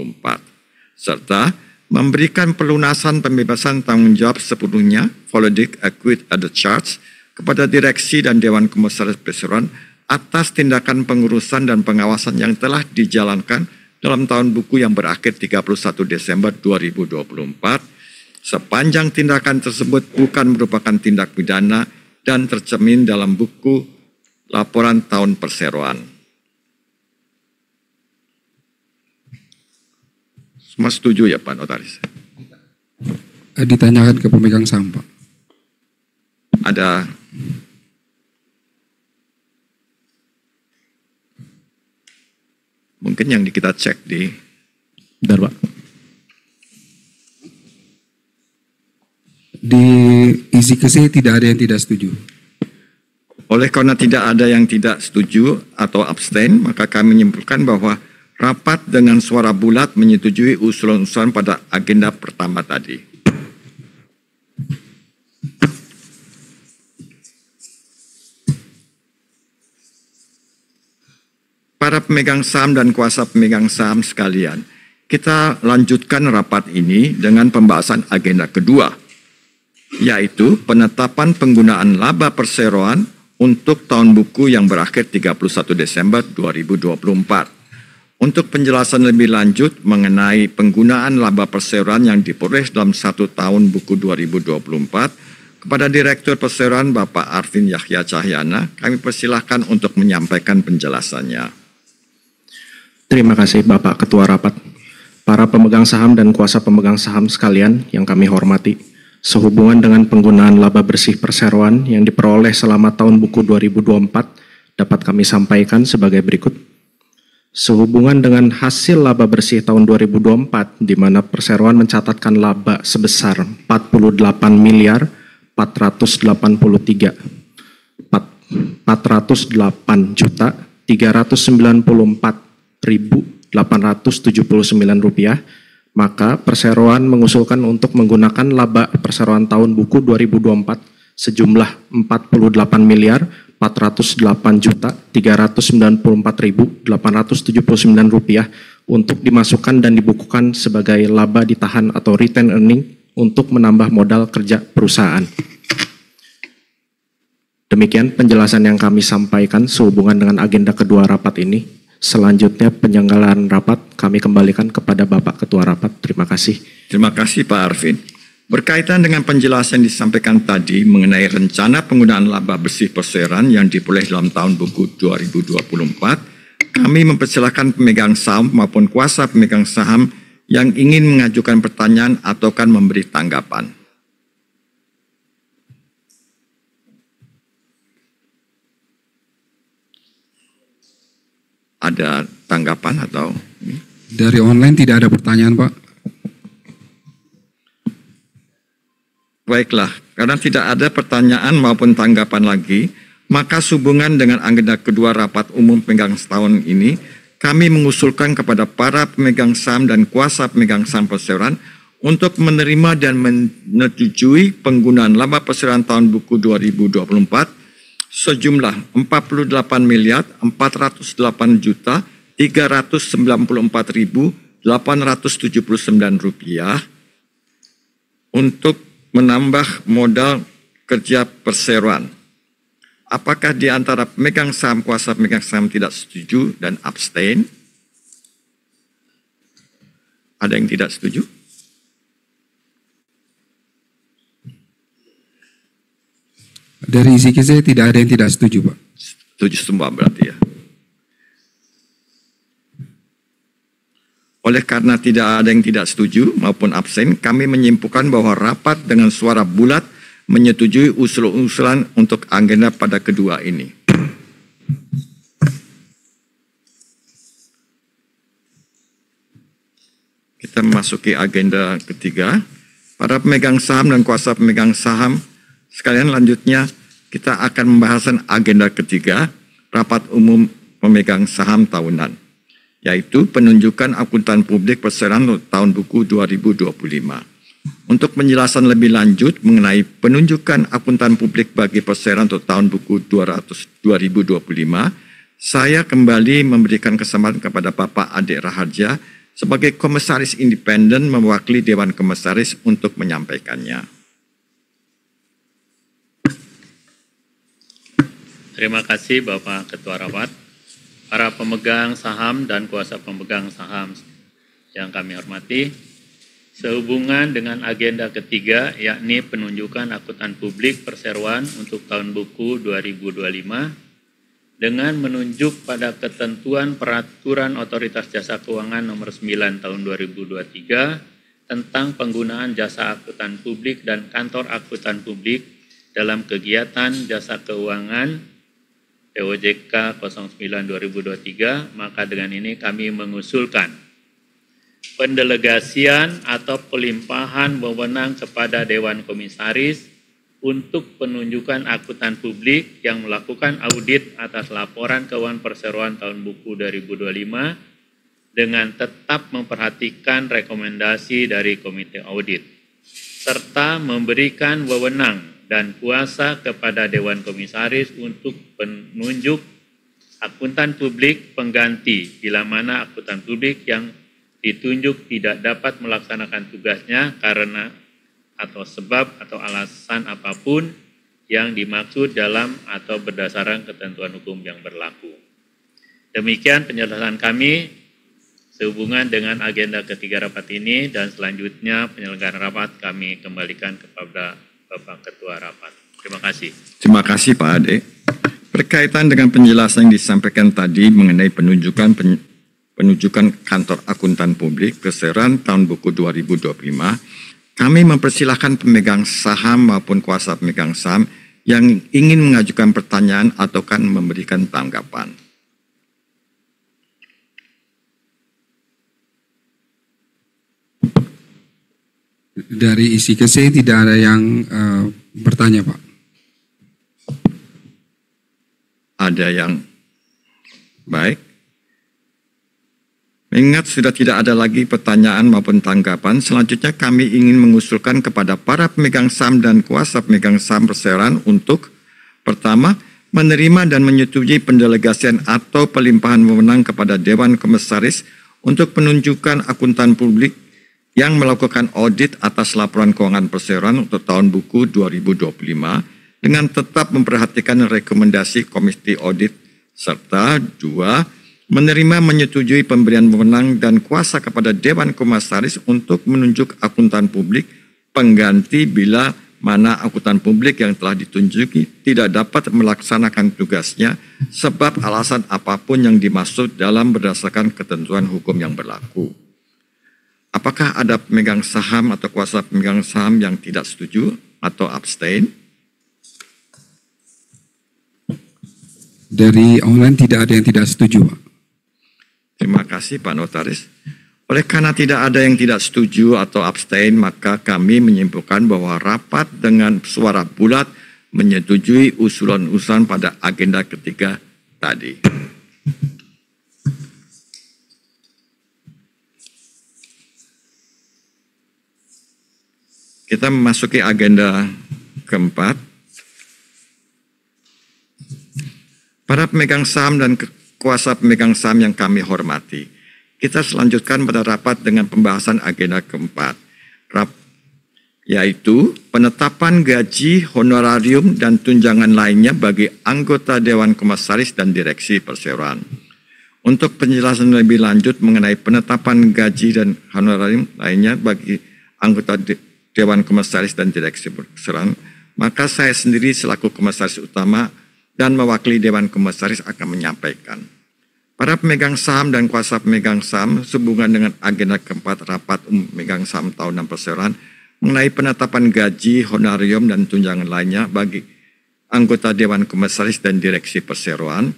serta memberikan pelunasan pembebasan tanggung jawab sepenuhnya Volodic Acquit at the Charge kepada direksi dan Dewan Komisaris Perseroan atas tindakan pengurusan dan pengawasan yang telah dijalankan dalam tahun buku yang berakhir 31 Desember 2024, sepanjang tindakan tersebut bukan merupakan tindak pidana dan tercermin dalam buku laporan tahun perseroan. Semua setuju ya Pak Notaris? Ditanyakan ke pemegang saham, Pak. Ada mungkin yang kita cek di Bentar, Pak. Di isi KC tidak ada yang tidak setuju. oleh karena tidak ada yang tidak setuju atau abstain, maka kami menyimpulkan bahwa rapat dengan suara bulat menyetujui usulan-usulan pada agenda pertama tadi. Para pemegang saham dan kuasa pemegang saham sekalian, kita lanjutkan rapat ini dengan pembahasan agenda kedua, yaitu penetapan penggunaan laba perseroan untuk tahun buku yang berakhir 31 Desember 2024. Untuk penjelasan lebih lanjut mengenai penggunaan laba perseroan yang diperoleh dalam 1 tahun buku 2024, kepada Direktur Perseroan Bapak Arvin Yahya Cahyana, kami persilahkan untuk menyampaikan penjelasannya. Terima kasih Bapak Ketua Rapat. Para pemegang saham dan kuasa pemegang saham sekalian yang kami hormati, sehubungan dengan penggunaan laba bersih perseroan yang diperoleh selama tahun buku 2024 dapat kami sampaikan sebagai berikut. Sehubungan dengan hasil laba bersih tahun 2024 di mana perseroan mencatatkan laba sebesar 48 miliar 483 juta 394.879 rupiah, maka perseroan mengusulkan untuk menggunakan laba perseroan tahun buku 2024 sejumlah 48 miliar 408 juta 394.879 rupiah untuk dimasukkan dan dibukukan sebagai laba ditahan atau retained earning untuk menambah modal kerja perusahaan. Demikian penjelasan yang kami sampaikan sehubungan dengan agenda kedua rapat ini. Selanjutnya penyelenggaraan rapat kami kembalikan kepada Bapak Ketua Rapat. Terima kasih. Terima kasih Pak Arvin. Berkaitan dengan penjelasan yang disampaikan tadi mengenai rencana penggunaan laba bersih perseroan yang diperoleh dalam tahun buku 2024, kami mempersilahkan pemegang saham maupun kuasa pemegang saham yang ingin mengajukan pertanyaan atau kan memberi tanggapan. Ada tanggapan atau? Dari online tidak ada pertanyaan, Pak. Baiklah, karena tidak ada pertanyaan maupun tanggapan lagi, maka sehubungan dengan agenda kedua rapat umum pemegang setahun ini, kami mengusulkan kepada para pemegang saham dan kuasa pemegang saham perseroan untuk menerima dan menyetujui penggunaan laba perseroan tahun buku 2024 sejumlah 48 miliar 408 juta 394.879 rupiah untuk menambah modal kerja perseroan. Apakah di antara pemegang saham, kuasa pemegang saham tidak setuju dan abstain? Ada yang tidak setuju? Dari isi KC tidak ada yang tidak setuju, Pak. Setuju semua berarti ya. Oleh karena tidak ada yang tidak setuju maupun absen, kami menyimpulkan bahwa rapat dengan suara bulat menyetujui usulan-usulan untuk agenda pada kedua ini. Kita memasuki agenda ketiga. Para pemegang saham dan kuasa pemegang saham sekalian, lanjutnya kita akan membahas agenda ketiga, rapat umum pemegang saham tahunan, yaitu penunjukan akuntan publik perseroan tahun buku 2025. Untuk penjelasan lebih lanjut mengenai penunjukan akuntan publik bagi perseroan untuk tahun buku 2025, saya kembali memberikan kesempatan kepada Bapak Adik Raharja sebagai komisaris independen mewakili Dewan Komisaris untuk menyampaikannya. Terima kasih Bapak Ketua Rapat, para pemegang saham dan kuasa pemegang saham yang kami hormati, sehubungan dengan agenda ketiga yakni penunjukan akuntan publik perseroan untuk tahun buku 2025, dengan menunjuk pada ketentuan Peraturan Otoritas Jasa Keuangan Nomor 9 Tahun 2023 tentang penggunaan jasa akuntan publik dan kantor akuntan publik dalam kegiatan jasa keuangan POJK 09/2023, maka dengan ini kami mengusulkan pendelegasian atau pelimpahan wewenang kepada Dewan Komisaris untuk penunjukan akuntan publik yang melakukan audit atas laporan keuangan perseroan tahun buku 2025 dengan tetap memperhatikan rekomendasi dari Komite Audit, serta memberikan wewenang dan kuasa kepada Dewan Komisaris untuk penunjuk akuntan publik pengganti bila mana akuntan publik yang ditunjuk tidak dapat melaksanakan tugasnya karena atau sebab atau alasan apapun yang dimaksud dalam atau berdasarkan ketentuan hukum yang berlaku. Demikian penjelasan kami sehubungan dengan agenda ketiga rapat ini, dan selanjutnya penyelenggaraan rapat kami kembalikan kepada Bapak Ketua Rapat. Terima kasih. Terima kasih Pak Ade. Berkaitan dengan penjelasan yang disampaikan tadi mengenai penunjukan kantor akuntan publik perseroan tahun buku 2025, kami mempersilahkan pemegang saham maupun kuasa pemegang saham yang ingin mengajukan pertanyaan atau kan memberikan tanggapan. Dari isi KC tidak ada yang bertanya, Pak. Ada yang baik. Mengingat sudah tidak ada lagi pertanyaan maupun tanggapan, selanjutnya kami ingin mengusulkan kepada para pemegang saham dan kuasa pemegang saham perseroan untuk pertama, menerima dan menyetujui pendelegasian atau pelimpahan wewenang kepada Dewan Komisaris untuk penunjukan akuntan publik yang melakukan audit atas laporan keuangan perseroan untuk tahun buku 2025 dengan tetap memperhatikan rekomendasi Komite Audit, serta dua, menerima menyetujui pemberian wewenang dan kuasa kepada Dewan Komisaris untuk menunjuk akuntan publik pengganti bila mana akuntan publik yang telah ditunjuki tidak dapat melaksanakan tugasnya sebab alasan apapun yang dimaksud dalam berdasarkan ketentuan hukum yang berlaku. Apakah ada pemegang saham atau kuasa pemegang saham yang tidak setuju atau abstain? Dari online tidak ada yang tidak setuju, Pak. Terima kasih Pak Notaris. Oleh karena tidak ada yang tidak setuju atau abstain, maka kami menyimpulkan bahwa rapat dengan suara bulat menyetujui usulan-usulan pada agenda ketiga tadi. Kita memasuki agenda keempat. Para pemegang saham dan kuasa pemegang saham yang kami hormati, kita selanjutkan pada rapat dengan pembahasan agenda keempat, yaitu penetapan gaji, honorarium, dan tunjangan lainnya bagi anggota Dewan Komisaris dan Direksi Perseroan. Untuk penjelasan lebih lanjut mengenai penetapan gaji dan honorarium lainnya bagi anggota Dewan Komisaris dan Direksi Perseroan, maka saya sendiri selaku Komisaris Utama dan mewakili Dewan Komisaris akan menyampaikan. Para pemegang saham dan kuasa pemegang saham sehubungan dengan agenda keempat rapat pemegang saham tahunan perseroan mengenai penetapan gaji, honorarium, dan tunjangan lainnya bagi anggota Dewan Komisaris dan Direksi Perseroan,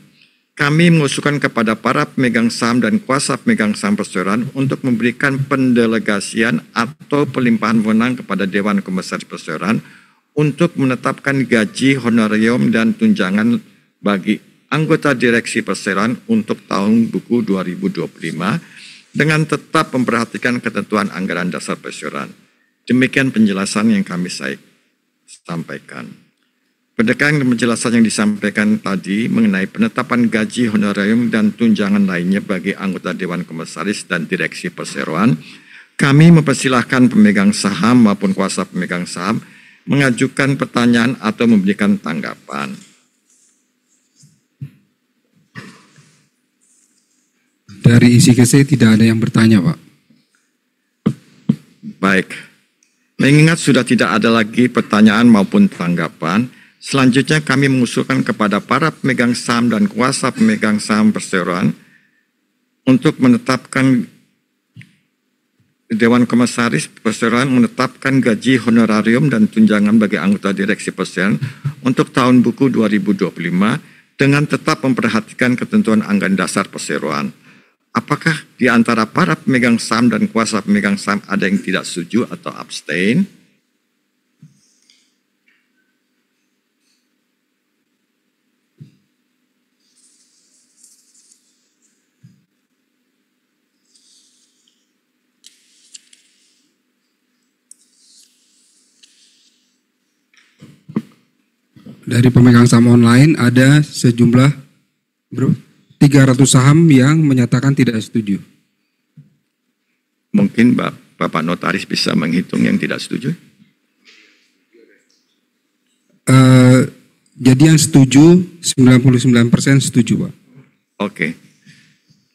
kami mengusulkan kepada para pemegang saham dan kuasa pemegang saham perseroan untuk memberikan pendelegasian atau pelimpahan wewenang kepada Dewan Komisaris Perseroan untuk menetapkan gaji, honorarium, dan tunjangan bagi anggota Direksi Perseroan untuk tahun buku 2025 dengan tetap memperhatikan ketentuan anggaran dasar perseroan. Demikian penjelasan yang kami sampaikan. Berdasarkan penjelasan yang disampaikan tadi mengenai penetapan gaji, honorarium, dan tunjangan lainnya bagi anggota Dewan Komisaris dan Direksi Perseroan, kami mempersilahkan pemegang saham maupun kuasa pemegang saham mengajukan pertanyaan atau memberikan tanggapan. Dari isi KC tidak ada yang bertanya, Pak. Baik. Mengingat sudah tidak ada lagi pertanyaan maupun tanggapan, Selanjutnya kami mengusulkan kepada para pemegang saham dan kuasa pemegang saham perseroan untuk menetapkan Dewan Komisaris Perseroan menetapkan gaji honorarium dan tunjangan bagi anggota direksi perseroan untuk tahun buku 2025 dengan tetap memperhatikan ketentuan anggaran dasar perseroan. Apakah di antara para pemegang saham dan kuasa pemegang saham ada yang tidak setuju atau abstain? Dari pemegang saham online ada sejumlah 300 saham yang menyatakan tidak setuju. Mungkin Bapak Notaris bisa menghitung yang tidak setuju? Jadi yang setuju 99% setuju, Pak. Oke.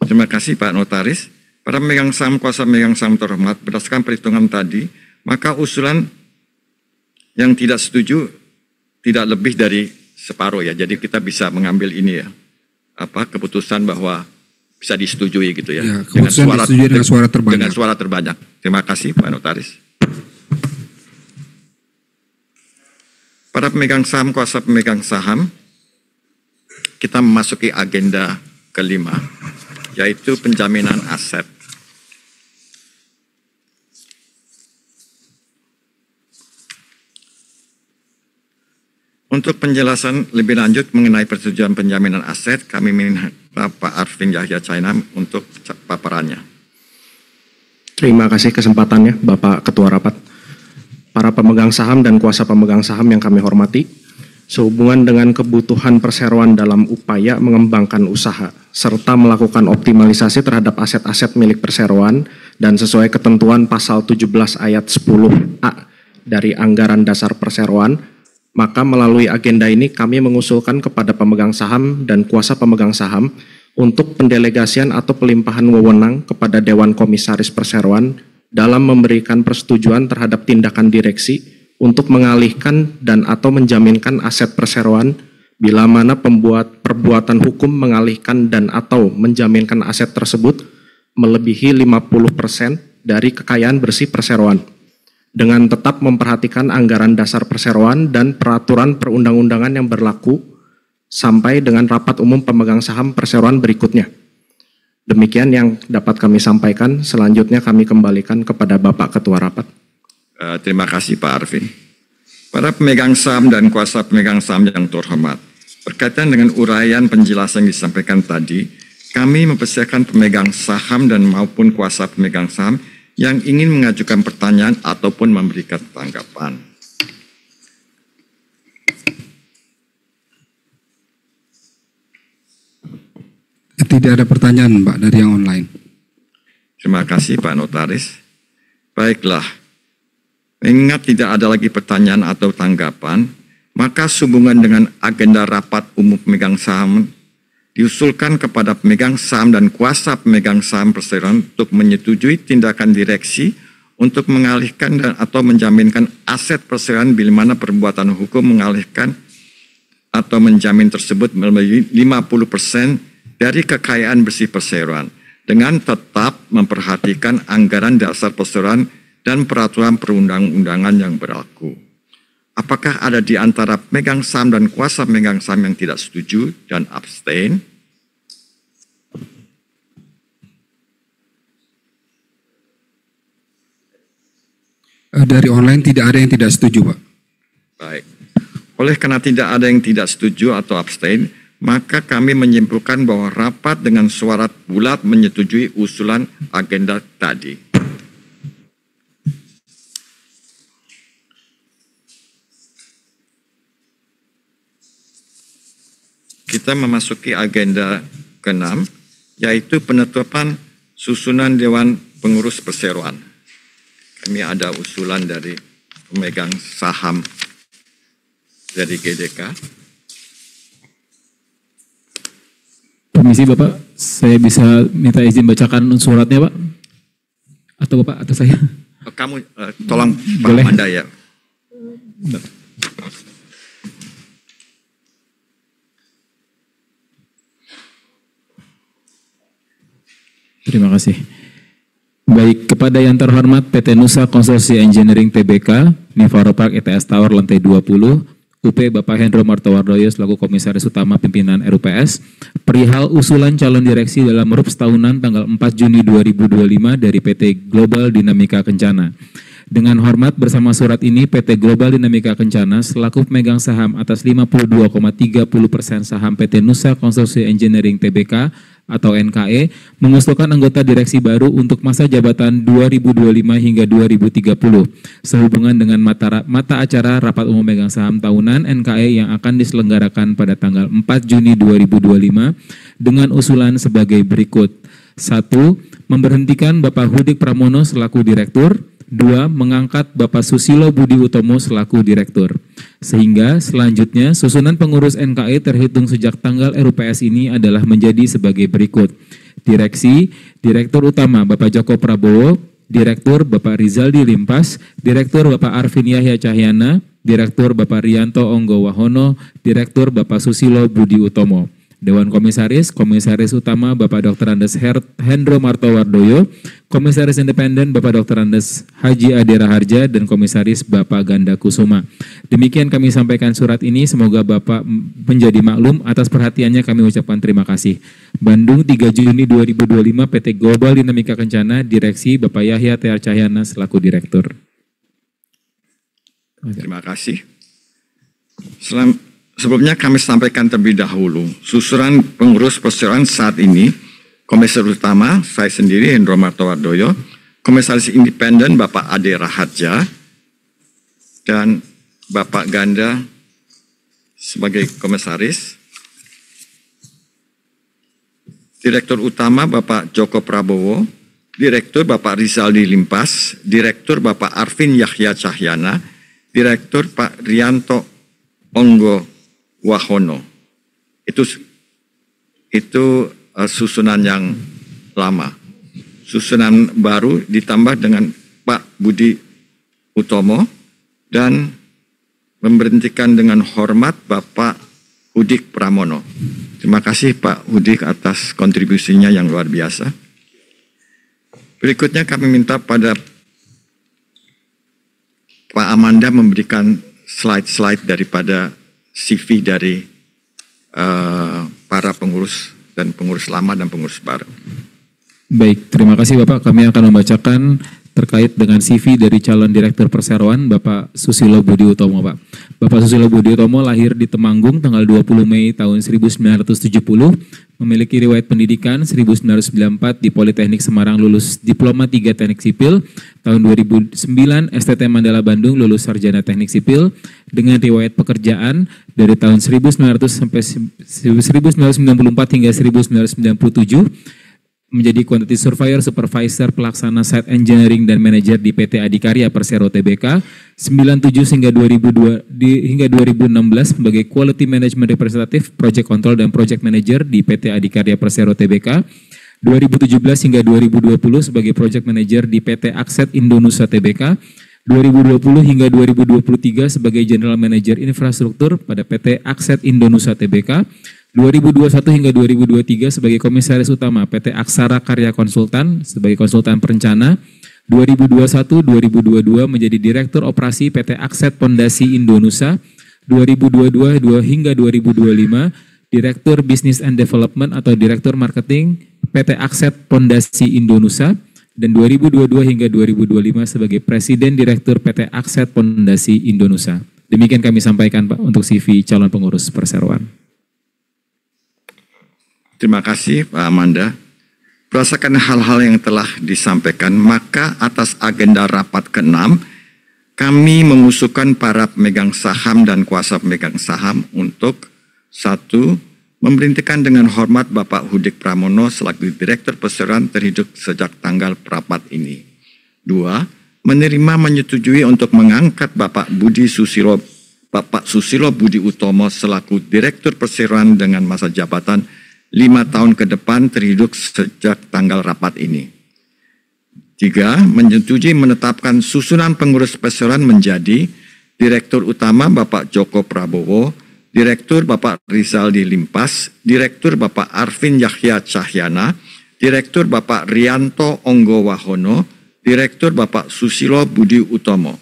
Terima kasih Pak Notaris. Para pemegang saham kuasa pemegang saham terhormat, berdasarkan perhitungan tadi, maka usulan yang tidak setuju tidak lebih dari separuh ya. Jadi kita bisa mengambil ini ya, keputusan bahwa bisa disetujui gitu ya. Keputusan disetujui dengan suara terbanyak. Dengan suara terbanyak. Terima kasih Pak Notaris. Para pemegang saham, kuasa pemegang saham, kita memasuki agenda kelima, yaitu penjaminan aset. Untuk penjelasan lebih lanjut mengenai persetujuan penjaminan aset, kami minta Pak Arvin Yahya China untuk paparannya. Terima kasih kesempatannya, Bapak Ketua Rapat. Para pemegang saham dan kuasa pemegang saham yang kami hormati, sehubungan dengan kebutuhan perseroan dalam upaya mengembangkan usaha, serta melakukan optimalisasi terhadap aset-aset milik perseroan dan sesuai ketentuan pasal 17 ayat 10A dari Anggaran Dasar Perseroan, maka melalui agenda ini kami mengusulkan kepada pemegang saham dan kuasa pemegang saham untuk pendelegasian atau pelimpahan wewenang kepada Dewan Komisaris Perseroan dalam memberikan persetujuan terhadap tindakan direksi untuk mengalihkan dan atau menjaminkan aset perseroan bila mana perbuatan hukum mengalihkan dan atau menjaminkan aset tersebut melebihi 50% dari kekayaan bersih perseroan, dengan tetap memperhatikan anggaran dasar perseroan dan peraturan perundang-undangan yang berlaku sampai dengan rapat umum pemegang saham perseroan berikutnya. Demikian yang dapat kami sampaikan. Selanjutnya kami kembalikan kepada Bapak Ketua Rapat. Terima kasih Pak Arvin. Para pemegang saham dan kuasa pemegang saham yang terhormat, berkaitan dengan uraian penjelasan yang disampaikan tadi, kami mempersilakan pemegang saham dan maupun kuasa pemegang saham yang ingin mengajukan pertanyaan ataupun memberikan tanggapan. Tidak ada pertanyaan, Pak, dari yang online. Terima kasih Pak Notaris. Baiklah, mengingat tidak ada lagi pertanyaan atau tanggapan, maka sehubungan dengan agenda rapat umum pemegang saham diusulkan kepada pemegang saham dan kuasa pemegang saham perseroan untuk menyetujui tindakan direksi untuk mengalihkan dan atau menjaminkan aset perseroan bila mana perbuatan hukum mengalihkan atau menjamin tersebut melebihi 50% dari kekayaan bersih perseroan dengan tetap memperhatikan anggaran dasar perseroan dan peraturan perundang-undangan yang berlaku. Apakah ada di antara pemegang saham dan kuasa pemegang saham yang tidak setuju dan abstain? Dari online tidak ada yang tidak setuju, Pak. Baik. Oleh karena tidak ada yang tidak setuju atau abstain, maka kami menyimpulkan bahwa rapat dengan suara bulat menyetujui usulan agenda tadi. Kita memasuki agenda ke-6, yaitu penetapan susunan Dewan Pengurus Perseroan. Kami ada usulan dari pemegang saham dari GDK. Permisi Bapak, saya bisa minta izin bacakan suratnya Pak? Atau Bapak atau saya? Kamu tolong Pak Boleh. Amanda ya. Terima kasih. Baik, kepada yang terhormat PT Nusa Konsorsi Engineering Tbk, Nivaro Park ETS Tower lantai 20, UP Bapak Hendro Martowardoyo selaku Komisaris Utama Pimpinan RUPS, perihal usulan calon direksi dalam RUPS tahunan tanggal 4 Juni 2025 dari PT Global Dinamika Kencana. Dengan hormat bersama surat ini, PT Global Dinamika Kencana selaku pemegang saham atas 52,30% saham PT Nusa Konsorsi Engineering Tbk atau NKE mengusulkan anggota direksi baru untuk masa jabatan 2025 hingga 2030 sehubungan dengan mata acara Rapat Umum Pemegang Saham Tahunan NKE yang akan diselenggarakan pada tanggal 4 Juni 2025 dengan usulan sebagai berikut. 1. Memberhentikan Bapak Hudik Pramono selaku Direktur. 2. Mengangkat Bapak Susilo Budi Utomo selaku Direktur. Sehingga selanjutnya susunan pengurus NKE terhitung sejak tanggal RUPS ini adalah menjadi sebagai berikut. Direksi, Direktur Utama Bapak Joko Prabowo, Direktur Bapak Rizaldi Limpas, Direktur Bapak Arvin Yahya Cahyana, Direktur Bapak Rianto Onggo Wahono, Direktur Bapak Susilo Budi Utomo. Dewan Komisaris, Komisaris Utama Bapak Dr. Andes Hendro Martowardoyo, Komisaris Independen Bapak Dr. Andes Haji Ade Raharja, dan Komisaris Bapak Ganda Kusuma. Demikian kami sampaikan surat ini, semoga Bapak menjadi maklum. Atas perhatiannya kami ucapkan terima kasih. Bandung 3 Juni 2025 PT Global Dinamika Kencana, Direksi Bapak Yahya T.R. Cahyana selaku Direktur. Terima kasih. Sebelumnya kami sampaikan terlebih dahulu, susunan pengurus perseroan saat ini, Komisaris Utama, saya sendiri Hendro Martowardoyo, Komisaris Independen Bapak Ade Raharja, dan Bapak Ganda sebagai Komisaris, Direktur Utama Bapak Joko Prabowo, Direktur Bapak Rizaldi Limpas, Direktur Bapak Arvin Yahya Cahyana, Direktur Pak Rianto Onggo Wahono. Itu susunan yang lama. Susunan baru ditambah dengan Pak Budi Utomo dan memberhentikan dengan hormat Bapak Hudik Pramono. Terima kasih Pak Hudik atas kontribusinya yang luar biasa. Berikutnya kami minta pada Pak Amanda memberikan slide-slide daripada CV dari para pengurus dan pengurus lama dan pengurus baru. Baik, terima kasih Bapak. Kami akan membacakan terkait dengan CV dari calon Direktur Perseroan Bapak Susilo Budi Utomo, Pak. Bapak Susilo Budi Utomo lahir di Temanggung tanggal 20 Mei tahun 1970, memiliki riwayat pendidikan 1994 di Politeknik Semarang, lulus Diploma 3 Teknik Sipil, tahun 2009 STT Mandala Bandung lulus Sarjana Teknik Sipil, dengan riwayat pekerjaan dari tahun 1994 hingga 1997, menjadi Quantity Surveyor, Supervisor, Pelaksana Site Engineering dan Manager di PT Adikarya Persero Tbk, 97 hingga 2016 sebagai Quality Management Representative, Project Control dan Project Manager di PT Adikarya Persero Tbk, 2017 hingga 2020 sebagai Project Manager di PT Akset Indonusa Tbk, 2020 hingga 2023 sebagai General Manager Infrastruktur pada PT Akset Indonusa Tbk, 2021 hingga 2023 sebagai Komisaris Utama PT Aksara Karya Konsultan sebagai konsultan perencana, 2021-2022 menjadi Direktur Operasi PT Akset Pondasi Indonusa, 2022 hingga 2025 Direktur Business and Development atau Direktur Marketing PT Akset Pondasi Indonusa, dan 2022 hingga 2025 sebagai Presiden Direktur PT Akset Pondasi Indonusa. Demikian kami sampaikan Pak untuk CV calon pengurus perseroan. Terima kasih Pak Amanda. Berdasarkan hal-hal yang telah disampaikan, maka atas agenda rapat ke-6, kami mengusulkan para pemegang saham dan kuasa pemegang saham untuk 1. Memberhentikan dengan hormat Bapak Hudik Pramono selaku Direktur Perseroan terhitung sejak tanggal rapat ini. 2. Menerima menyetujui untuk mengangkat Bapak Susilo Budi Utomo selaku Direktur Perseroan dengan masa jabatan 5 tahun ke depan terhitung sejak tanggal rapat ini. 3. Menyetujui menetapkan susunan pengurus perseroan menjadi Direktur Utama Bapak Joko Prabowo, Direktur Bapak Rizaldi Limpas, Direktur Bapak Arvin Yahya Cahyana, Direktur Bapak Rianto Onggo Wahono, Direktur Bapak Susilo Budi Utomo,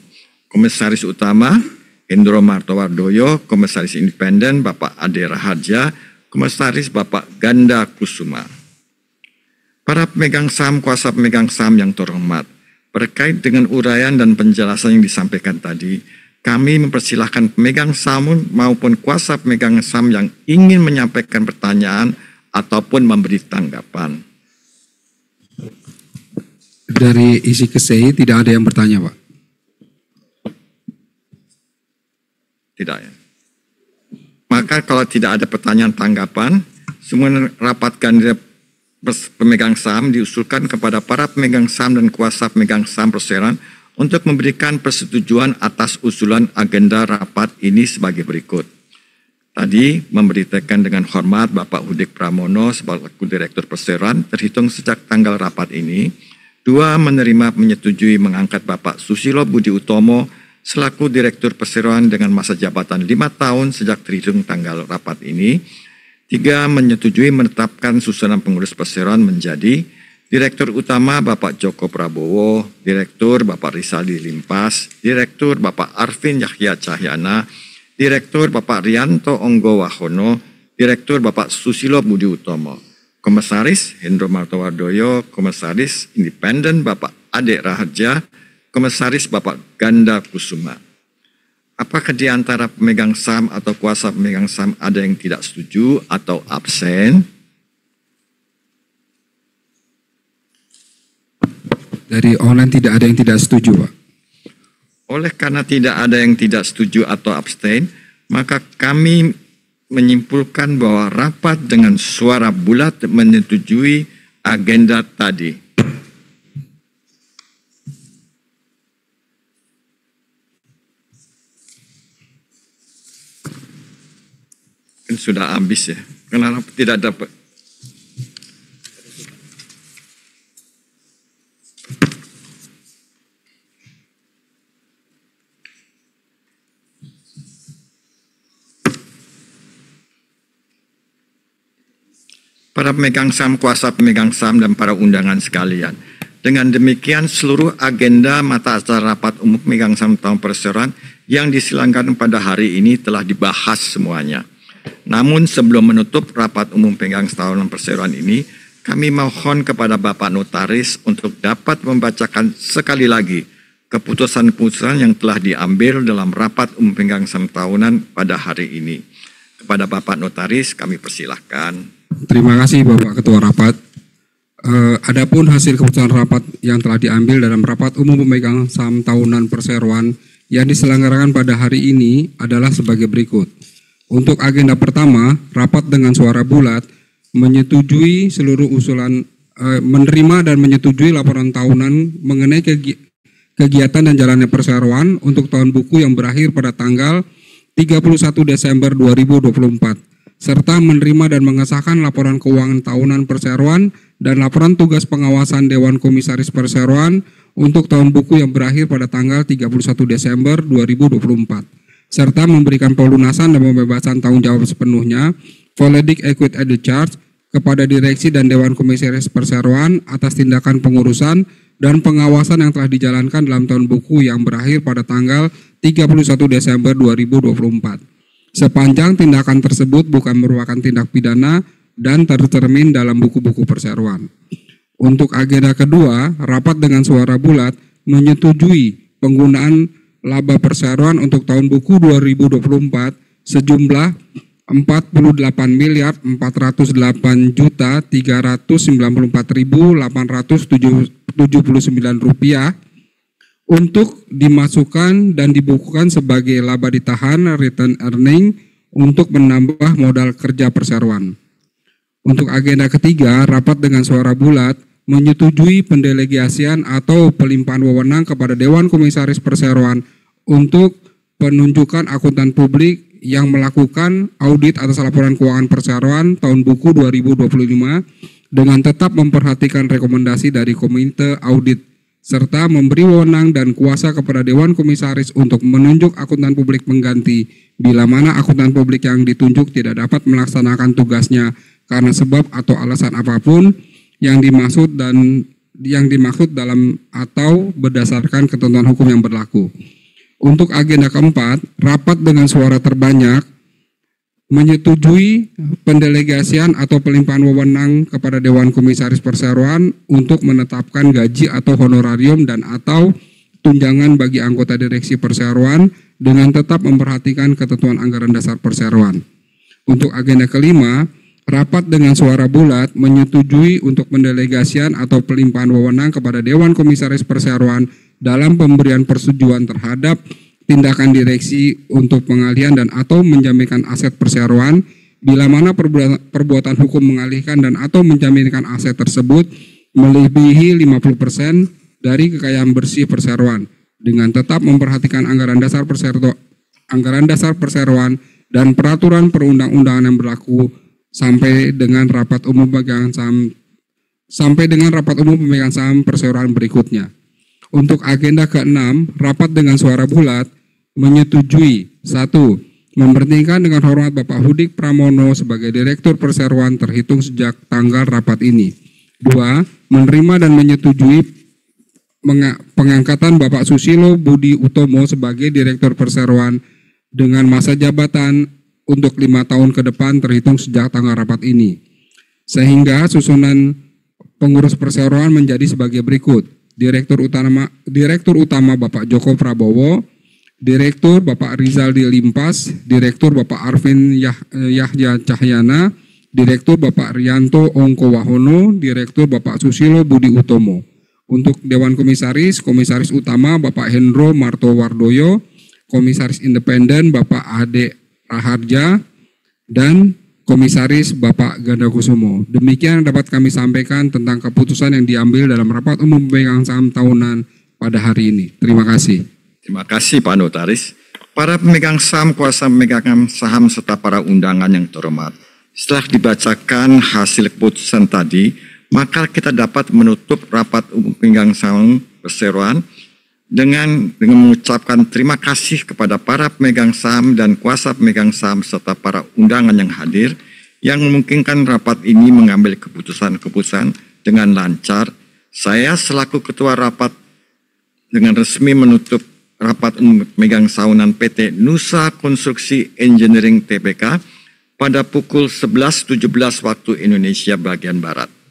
Komisaris Utama Hendro Martowardoyo, Komisaris Independen Bapak Ade Raharja, Komisaris Bapak Ganda Kusuma. Para pemegang saham, kuasa pemegang saham yang terhormat, terkait dengan uraian dan penjelasan yang disampaikan tadi, kami mempersilahkan pemegang saham maupun kuasa pemegang saham yang ingin menyampaikan pertanyaan ataupun memberi tanggapan. Dari isi kesei tidak ada yang bertanya, Pak. Tidak ya. Maka kalau tidak ada pertanyaan tanggapan, semua rapat ganda pemegang saham diusulkan kepada para pemegang saham dan kuasa pemegang saham perseroan untuk memberikan persetujuan atas usulan agenda rapat ini sebagai berikut. Tadi memberitakan dengan hormat Bapak Hudik Pramono sebagai Direktur Perseroan terhitung sejak tanggal rapat ini. 2. Menerima menyetujui mengangkat Bapak Susilo Budi Utomo selaku Direktur Perseroan dengan masa jabatan 5 tahun sejak terhitung tanggal rapat ini. 3. Menyetujui menetapkan susunan pengurus perseroan menjadi Direktur Utama Bapak Joko Prabowo, Direktur Bapak Rizaldi Limpas, Direktur Bapak Arvin Yahya Cahyana, Direktur Bapak Rianto Onggo Wahono, Direktur Bapak Susilo Budi Utomo, Komisaris Hendro Martowardoyo, Komisaris Independen Bapak Ade Raharja, Komisaris Bapak Ganda Kusuma. Apakah di antara pemegang saham atau kuasa pemegang saham ada yang tidak setuju atau absen? Dari online tidak ada yang tidak setuju, Pak. Oleh karena tidak ada yang tidak setuju atau abstain, maka kami menyimpulkan bahwa rapat dengan suara bulat menyetujui agenda tadi. Kan sudah habis ya. Kenapa tidak dapat? Para pemegang saham, kuasa pemegang saham, dan para undangan sekalian. Dengan demikian, seluruh agenda mata acara rapat umum pemegang saham tahun perseroan yang diselenggarakan pada hari ini telah dibahas semuanya. Namun sebelum menutup rapat umum pemegang saham perseroan ini, kami mohon kepada Bapak Notaris untuk dapat membacakan sekali lagi keputusan-keputusan yang telah diambil dalam rapat umum pemegang saham tahunan pada hari ini. Kepada Bapak Notaris kami persilahkan. Terima kasih Bapak Ketua Rapat. Adapun hasil keputusan rapat yang telah diambil dalam rapat umum pemegang saham tahunan perseroan yang diselenggarakan pada hari ini adalah sebagai berikut. Untuk agenda pertama, rapat dengan suara bulat menyetujui seluruh usulan, menerima dan menyetujui laporan tahunan mengenai kegiatan dan jalannya perseroan untuk tahun buku yang berakhir pada tanggal 31 Desember 2024. Serta menerima dan mengesahkan laporan keuangan tahunan perseroan dan laporan tugas pengawasan Dewan Komisaris Perseroan untuk tahun buku yang berakhir pada tanggal 31 Desember 2024. Serta memberikan pelunasan dan pembebasan tanggung jawab sepenuhnya Voledik Equity Added Charge kepada Direksi dan Dewan Komisaris Perseroan atas tindakan pengurusan dan pengawasan yang telah dijalankan dalam tahun buku yang berakhir pada tanggal 31 Desember 2024. Sepanjang tindakan tersebut bukan merupakan tindak pidana dan tercermin dalam buku-buku perseroan. Untuk agenda kedua, rapat dengan suara bulat menyetujui penggunaan laba perseroan untuk tahun buku 2024 sejumlah Rp44.394.879 untuk dimasukkan dan dibukukan sebagai laba ditahan return earning untuk menambah modal kerja perseroan. Untuk agenda ketiga, rapat dengan suara bulat menyetujui pendelegasian atau pelimpahan wewenang kepada Dewan Komisaris Perseroan untuk penunjukan akuntan publik yang melakukan audit atas laporan keuangan perseroan tahun buku 2025 dengan tetap memperhatikan rekomendasi dari Komite Audit serta memberi wewenang dan kuasa kepada Dewan Komisaris untuk menunjuk akuntan publik pengganti bila mana akuntan publik yang ditunjuk tidak dapat melaksanakan tugasnya karena sebab atau alasan apapun yang dimaksud dalam atau berdasarkan ketentuan hukum yang berlaku. Untuk agenda keempat, rapat dengan suara terbanyak menyetujui pendelegasian atau pelimpahan wewenang kepada Dewan Komisaris Perseroan untuk menetapkan gaji atau honorarium dan atau tunjangan bagi anggota direksi Perseroan dengan tetap memperhatikan ketentuan anggaran dasar Perseroan. Untuk agenda kelima, rapat dengan suara bulat menyetujui untuk pendelegasian atau pelimpahan wewenang kepada Dewan Komisaris Perseroan dalam pemberian persetujuan terhadap tindakan direksi untuk pengalihan dan atau menjaminkan aset perseroan bila mana perbuatan hukum mengalihkan dan atau menjaminkan aset tersebut melebihi 50% dari kekayaan bersih perseroan dengan tetap memperhatikan anggaran dasar perseroan dan peraturan perundang-undangan yang berlaku sampai dengan rapat umum pemegang saham perseroan berikutnya. Untuk agenda ke-6, rapat dengan suara bulat menyetujui 1. Memberhentikan dengan hormat Bapak Hudik Pramono sebagai Direktur Perseroan terhitung sejak tanggal rapat ini. 2. Menerima dan menyetujui pengangkatan Bapak Susilo Budi Utomo sebagai Direktur Perseroan dengan masa jabatan untuk 5 tahun ke depan terhitung sejak tanggal rapat ini. Sehingga susunan pengurus perseroan menjadi sebagai berikut. Direktur utama Bapak Joko Prabowo, Direktur Bapak Rizaldi Limpas, Direktur Bapak Arvin Yahya Cahyana, Direktur Bapak Rianto Ongko Wahono, Direktur Bapak Susilo Budi Utomo. Untuk Dewan Komisaris, Komisaris Utama Bapak Hendro Marto Wardoyo, Komisaris Independen Bapak Ade Raharja, dan Komisaris Bapak Ganda Kusumo. Demikian yang dapat kami sampaikan tentang keputusan yang diambil dalam rapat umum pemegang saham tahunan pada hari ini. Terima kasih. Terima kasih Pak Notaris. Para pemegang saham, kuasa pemegang saham, serta para undangan yang terhormat. Setelah dibacakan hasil keputusan tadi, maka kita dapat menutup rapat umum pemegang saham perseroan dengan mengucapkan terima kasih kepada para pemegang saham dan kuasa pemegang saham serta para undangan yang hadir yang memungkinkan rapat ini mengambil keputusan-keputusan dengan lancar. Saya selaku ketua rapat dengan resmi menutup rapat umum pemegang sahunan PT Nusa Konstruksi Engineering Tbk pada pukul 11.17 waktu Indonesia bagian Barat.